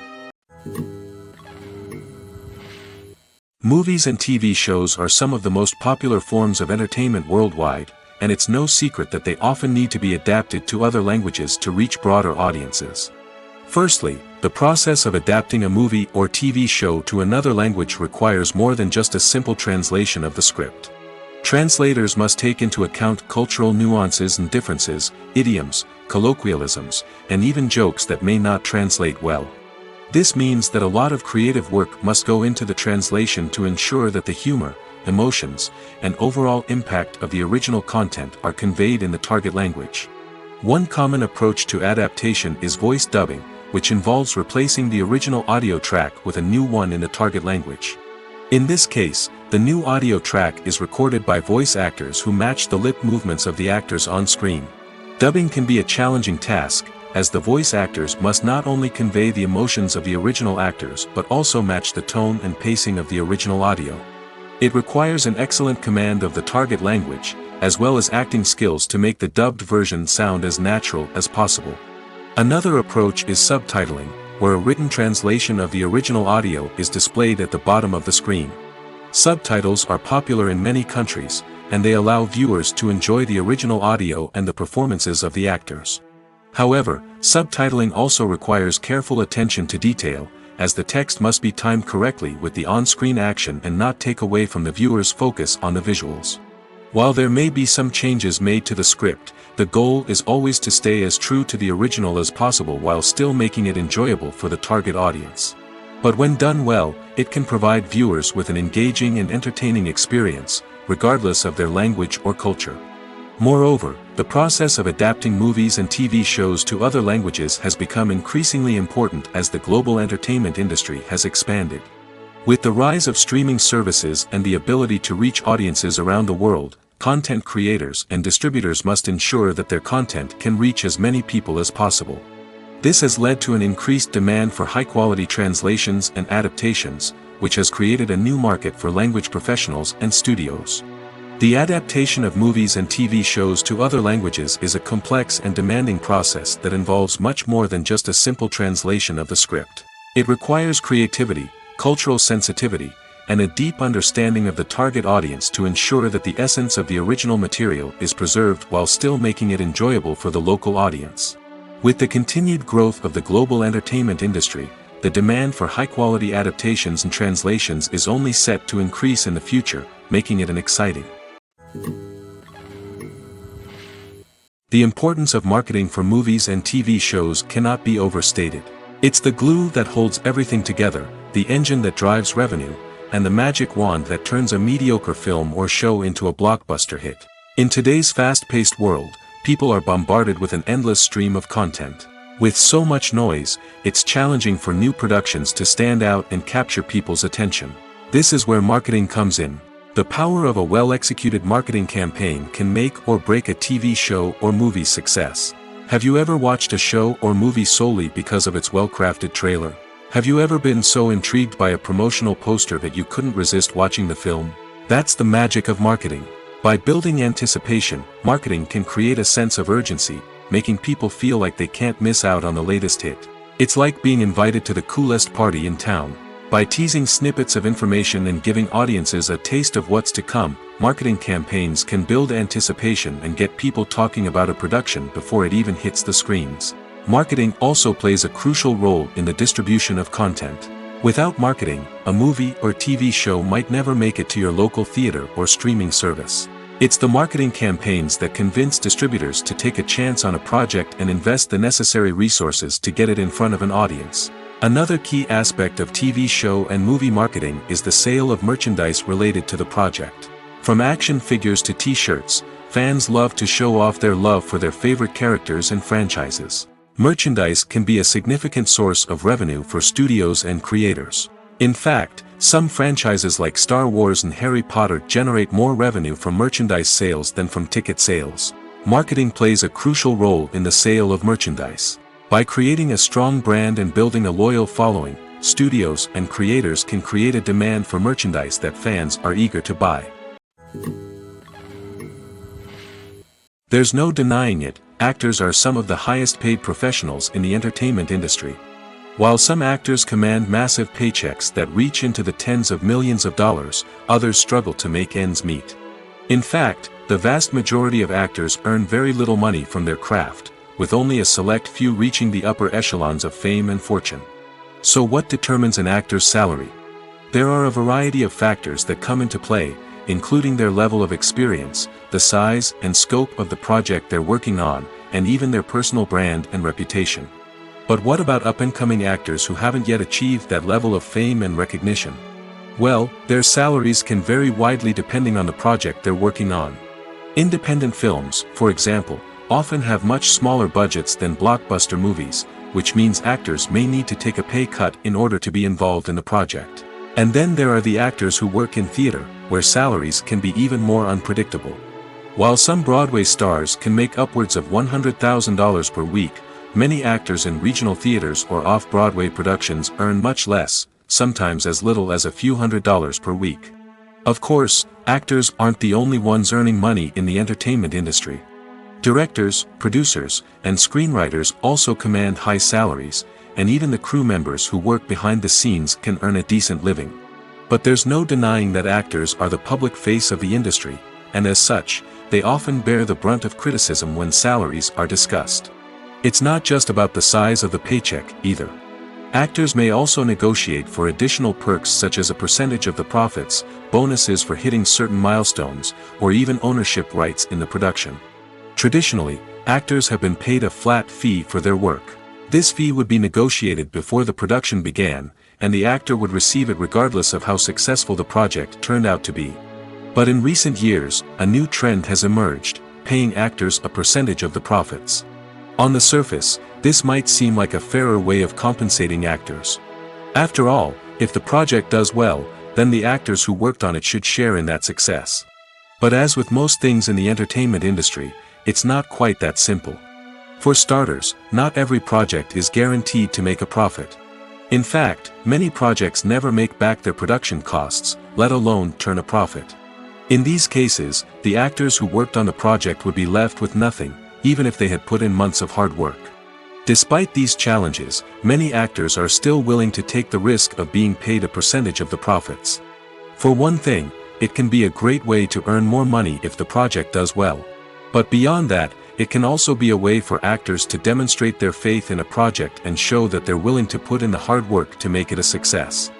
B: Movies and TV shows are some of the most popular forms of entertainment worldwide, and it's no secret that they often need to be adapted to other languages to reach broader audiences. Firstly, the process of adapting a movie or TV show to another language requires more than just a simple translation of the script. Translators must take into account cultural nuances and differences, idioms, colloquialisms, and even jokes that may not translate well. This means that a lot of creative work must go into the translation to ensure that the humor, emotions, and overall impact of the original content are conveyed in the target language. One common approach to adaptation is voice dubbing, which involves replacing the original audio track with a new one in the target language. In this case, the new audio track is recorded by voice actors who match the lip movements of the actors on screen. Dubbing can be a challenging task, as the voice actors must not only convey the emotions of the original actors but also match the tone and pacing of the original audio. It requires an excellent command of the target language, as well as acting skills to make the dubbed version sound as natural as possible. Another approach is subtitling, where a written translation of the original audio is displayed at the bottom of the screen. Subtitles are popular in many countries, and they allow viewers to enjoy the original audio and the performances of the actors. However, subtitling also requires careful attention to detail, as the text must be timed correctly with the on-screen action and not take away from the viewer's focus on the visuals. While there may be some changes made to the script, the goal is always to stay as true to the original as possible while still making it enjoyable for the target audience. But when done well, it can provide viewers with an engaging and entertaining experience, regardless of their language or culture. Moreover, the process of adapting movies and TV shows to other languages has become increasingly important as the global entertainment industry has expanded. With the rise of streaming services and the ability to reach audiences around the world, content creators and distributors must ensure that their content can reach as many people as possible. This has led to an increased demand for high-quality translations and adaptations, which has created a new market for language professionals and studios. The adaptation of movies and TV shows to other languages is a complex and demanding process that involves much more than just a simple translation of the script. It requires creativity, cultural sensitivity, and a deep understanding of the target audience to ensure that the essence of the original material is preserved while still making it enjoyable for the local audience. With the continued growth of the global entertainment industry, the demand for high-quality adaptations and translations is only set to increase in the future, making it an exciting. The importance of marketing for movies and TV shows cannot be overstated. It's the glue that holds everything together, the engine that drives revenue, and the magic wand that turns a mediocre film or show into a blockbuster hit. In today's fast-paced world, people are bombarded with an endless stream of content. With so much noise, it's challenging for new productions to stand out and capture people's attention. This is where marketing comes in. The power of a well-executed marketing campaign can make or break a TV show or movie's success. Have you ever watched a show or movie solely because of its well-crafted trailer? Have you ever been so intrigued by a promotional poster that you couldn't resist watching the film? That's the magic of marketing. By building anticipation, marketing can create a sense of urgency, making people feel like they can't miss out on the latest hit. It's like being invited to the coolest party in town. By teasing snippets of information and giving audiences a taste of what's to come, marketing campaigns can build anticipation and get people talking about a production before it even hits the screens. Marketing also plays a crucial role in the distribution of content. Without marketing, a movie or TV show might never make it to your local theater or streaming service. It's the marketing campaigns that convince distributors to take a chance on a project and invest the necessary resources to get it in front of an audience. Another key aspect of TV show and movie marketing is the sale of merchandise related to the project. From action figures to t-shirts, fans love to show off their love for their favorite characters and franchises. Merchandise can be a significant source of revenue for studios and creators. In fact, some franchises like Star Wars and Harry Potter generate more revenue from merchandise sales than from ticket sales. Marketing plays a crucial role in the sale of merchandise. By creating a strong brand and building a loyal following, studios and creators can create a demand for merchandise that fans are eager to buy. There's no denying it, actors are some of the highest paid professionals in the entertainment industry. While some actors command massive paychecks that reach into the tens of millions of dollars, others struggle to make ends meet. In fact, the vast majority of actors earn very little money from their craft, with only a select few reaching the upper echelons of fame and fortune. So what determines an actor's salary? There are a variety of factors that come into play, including their level of experience, the size and scope of the project they're working on, and even their personal brand and reputation. But what about up-and-coming actors who haven't yet achieved that level of fame and recognition? Well, their salaries can vary widely depending on the project they're working on. Independent films, for example, often have much smaller budgets than blockbuster movies, which means actors may need to take a pay cut in order to be involved in the project. And then there are the actors who work in theater, where salaries can be even more unpredictable. While some Broadway stars can make upwards of $100,000 per week, many actors in regional theaters or off-Broadway productions earn much less, sometimes as little as a few $100s per week. Of course, actors aren't the only ones earning money in the entertainment industry. Directors, producers, and screenwriters also command high salaries, and even the crew members who work behind the scenes can earn a decent living. But there's no denying that actors are the public face of the industry, and as such, they often bear the brunt of criticism when salaries are discussed. It's not just about the size of the paycheck, either. Actors may also negotiate for additional perks such as a percentage of the profits, bonuses for hitting certain milestones, or even ownership rights in the production. Traditionally, actors have been paid a flat fee for their work. This fee would be negotiated before the production began, and the actor would receive it regardless of how successful the project turned out to be. But in recent years, a new trend has emerged, paying actors a percentage of the profits. On the surface, this might seem like a fairer way of compensating actors. After all, if the project does well, then the actors who worked on it should share in that success. But as with most things in the entertainment industry, it's not quite that simple. For starters, not every project is guaranteed to make a profit. In fact, many projects never make back their production costs, let alone turn a profit. In these cases, the actors who worked on the project would be left with nothing, even if they had put in months of hard work. Despite these challenges, many actors are still willing to take the risk of being paid a percentage of the profits. For one thing, it can be a great way to earn more money if the project does well. But beyond that, it can also be a way for actors to demonstrate their faith in a project and show that they're willing to put in the hard work to make it a success.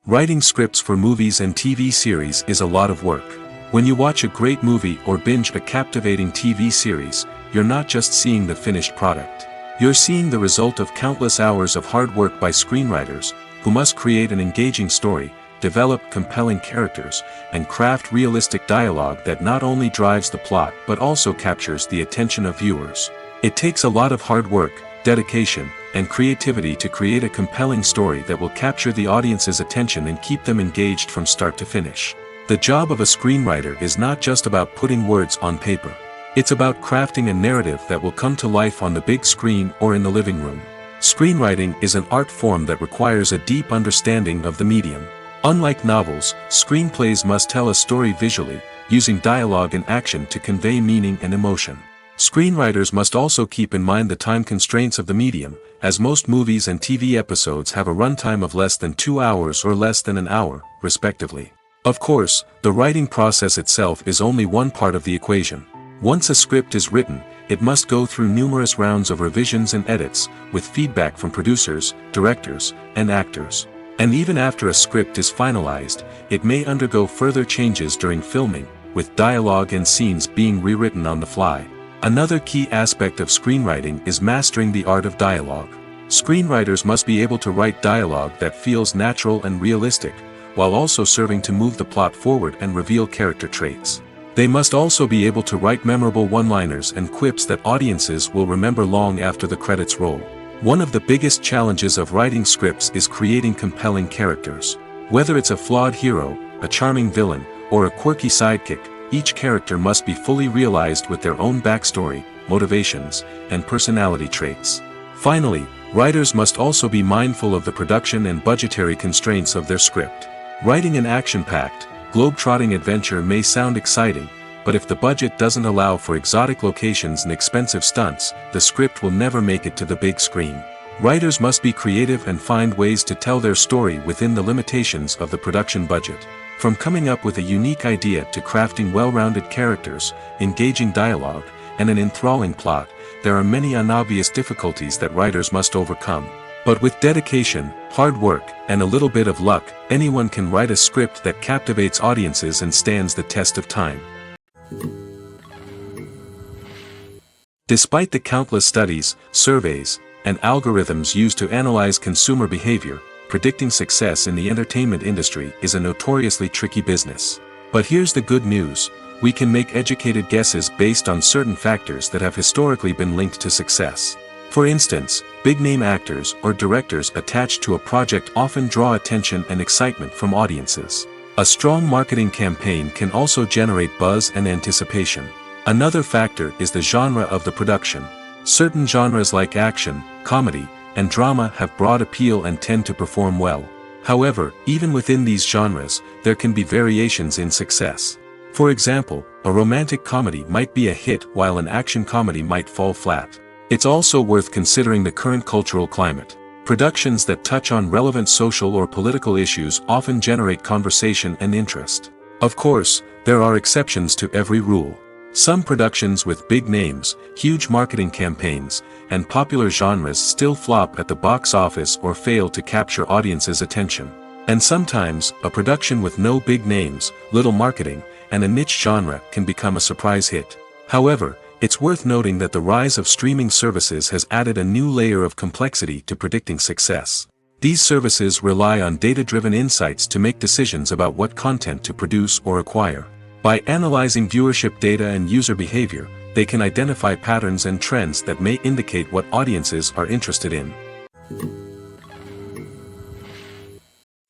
B: Writing scripts for movies and TV series is a lot of work. When you watch a great movie or binge a captivating TV series, you're not just seeing the finished product. You're seeing the result of countless hours of hard work by screenwriters, who must create an engaging story, develop compelling characters, and craft realistic dialogue that not only drives the plot but also captures the attention of viewers. It takes a lot of hard work, dedication, and creativity to create a compelling story that will capture the audience's attention and keep them engaged from start to finish. The job of a screenwriter is not just about putting words on paper. It's about crafting a narrative that will come to life on the big screen or in the living room. Screenwriting is an art form that requires a deep understanding of the medium. Unlike novels, screenplays must tell a story visually, using dialogue and action to convey meaning and emotion. Screenwriters must also keep in mind the time constraints of the medium, as most movies and TV episodes have a runtime of less than 2 hours or less than an hour, respectively. Of course, the writing process itself is only one part of the equation. Once a script is written, it must go through numerous rounds of revisions and edits, with feedback from producers, directors, and actors. And even after a script is finalized, it may undergo further changes during filming, with dialogue and scenes being rewritten on the fly. Another key aspect of screenwriting is mastering the art of dialogue. Screenwriters must be able to write dialogue that feels natural and realistic, while also serving to move the plot forward and reveal character traits. They must also be able to write memorable one-liners and quips that audiences will remember long after the credits roll. One of the biggest challenges of writing scripts is creating compelling characters. Whether it's a flawed hero, a charming villain, or a quirky sidekick, each character must be fully realized with their own backstory, motivations, and personality traits. Finally, writers must also be mindful of the production and budgetary constraints of their script. Writing an action-packed, globe-trotting adventure may sound exciting, but if the budget doesn't allow for exotic locations and expensive stunts, the script will never make it to the big screen. Writers must be creative and find ways to tell their story within the limitations of the production budget. From coming up with a unique idea to crafting well-rounded characters, engaging dialogue, and an enthralling plot, there are many unobvious difficulties that writers must overcome. But with dedication, hard work, and a little bit of luck, anyone can write a script that captivates audiences and stands the test of time. Despite the countless studies, surveys, and algorithms used to analyze consumer behavior, predicting success in the entertainment industry is a notoriously tricky business. But here's the good news: we can make educated guesses based on certain factors that have historically been linked to success. For instance, big-name actors or directors attached to a project often draw attention and excitement from audiences. A strong marketing campaign can also generate buzz and anticipation. Another factor is the genre of the production. Certain genres like action, comedy, and drama have broad appeal and tend to perform well. However, even within these genres, there can be variations in success. For example, a romantic comedy might be a hit while an action comedy might fall flat. It's also worth considering the current cultural climate. Productions that touch on relevant social or political issues often generate conversation and interest. Of course, there are exceptions to every rule. Some productions with big names, huge marketing campaigns, and popular genres still flop at the box office or fail to capture audiences' attention. And sometimes, a production with no big names, little marketing, and a niche genre can become a surprise hit. However, it's worth noting that the rise of streaming services has added a new layer of complexity to predicting success. These services rely on data-driven insights to make decisions about what content to produce or acquire. By analyzing viewership data and user behavior, they can identify patterns and trends that may indicate what audiences are interested in.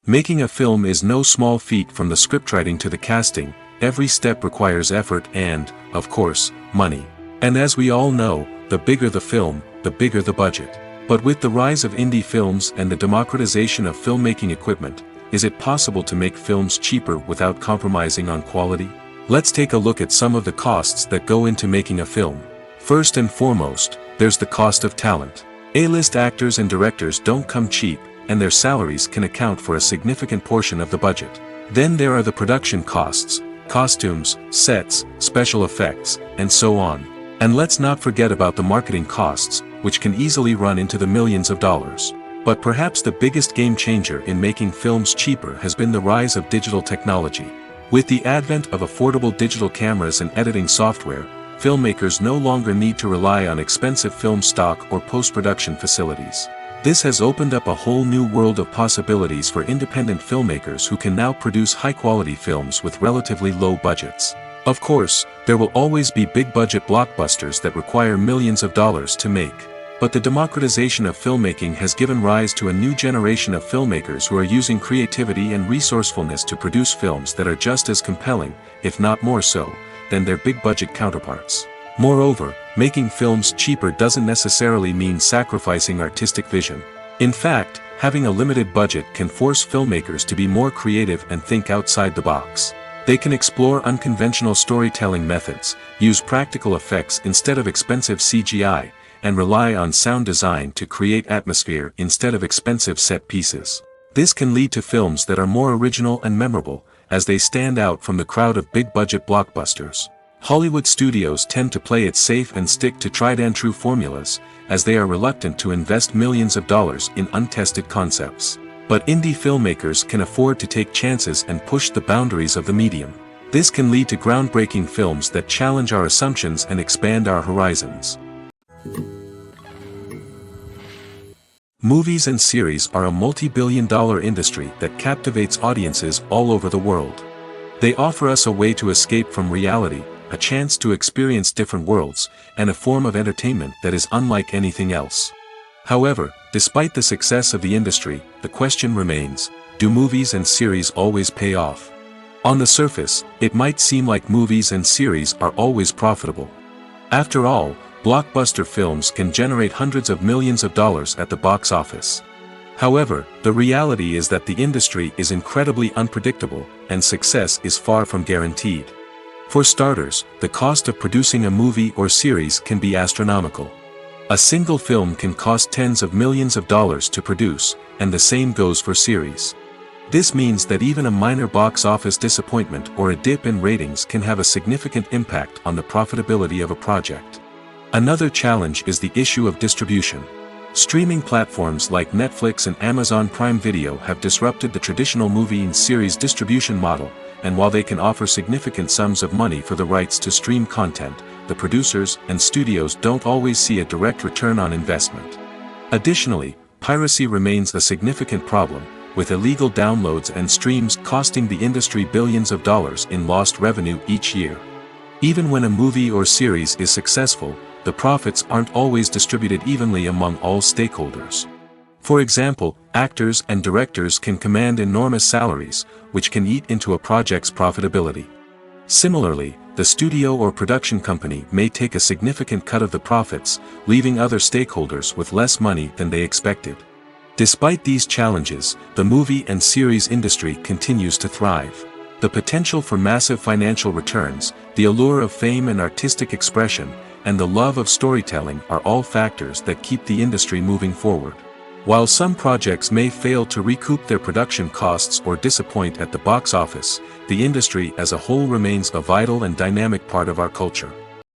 B: Making a film is no small feat. From the scriptwriting to the casting, every step requires effort and, of course, money. And as we all know, the bigger the film, the bigger the budget. But with the rise of indie films and the democratization of filmmaking equipment, is it possible to make films cheaper without compromising on quality? Let's take a look at some of the costs that go into making a film. First and foremost, there's the cost of talent. A-list actors and directors don't come cheap, and their salaries can account for a significant portion of the budget. Then there are the production costs, costumes, sets, special effects, and so on. And let's not forget about the marketing costs, which can easily run into the millions of dollars. But perhaps the biggest game changer in making films cheaper has been the rise of digital technology. With the advent of affordable digital cameras and editing software, filmmakers no longer need to rely on expensive film stock or post-production facilities. This has opened up a whole new world of possibilities for independent filmmakers who can now produce high-quality films with relatively low budgets. Of course, there will always be big-budget blockbusters that require millions of dollars to make. But the democratization of filmmaking has given rise to a new generation of filmmakers who are using creativity and resourcefulness to produce films that are just as compelling, if not more so, than their big-budget counterparts. Moreover, making films cheaper doesn't necessarily mean sacrificing artistic vision. In fact, having a limited budget can force filmmakers to be more creative and think outside the box. They can explore unconventional storytelling methods, use practical effects instead of expensive CGI, and rely on sound design to create atmosphere instead of expensive set pieces. This can lead to films that are more original and memorable, as they stand out from the crowd of big-budget blockbusters. Hollywood studios tend to play it safe and stick to tried-and-true formulas, as they are reluctant to invest millions of dollars in untested concepts. But indie filmmakers can afford to take chances and push the boundaries of the medium. This can lead to groundbreaking films that challenge our assumptions and expand our horizons. Movies and series are a multi-billion-dollar industry that captivates audiences all over the world. They offer us a way to escape from reality, a chance to experience different worlds, and a form of entertainment that is unlike anything else. However, despite the success of the industry, the question remains, do movies and series always pay off? On the surface, it might seem like movies and series are always profitable. After all, blockbuster films can generate hundreds of millions of dollars at the box office. However, the reality is that the industry is incredibly unpredictable, and success is far from guaranteed. For starters, the cost of producing a movie or series can be astronomical. A single film can cost tens of millions of dollars to produce, and the same goes for series. This means that even a minor box office disappointment or a dip in ratings can have a significant impact on the profitability of a project. Another challenge is the issue of distribution. Streaming platforms like Netflix and Amazon Prime Video have disrupted the traditional movie and series distribution model, and while they can offer significant sums of money for the rights to stream content, the producers and studios don't always see a direct return on investment. Additionally, piracy remains a significant problem, with illegal downloads and streams costing the industry billions of dollars in lost revenue each year. Even when a movie or series is successful, the profits aren't always distributed evenly among all stakeholders. For example, actors and directors can command enormous salaries, which can eat into a project's profitability. Similarly, the studio or production company may take a significant cut of the profits, leaving other stakeholders with less money than they expected. Despite these challenges, the movie and series industry continues to thrive. The potential for massive financial returns, the allure of fame and artistic expression, and the love of storytelling are all factors that keep the industry moving forward. While some projects may fail to recoup their production costs or disappoint at the box office, the industry as a whole remains a vital and dynamic part of our culture.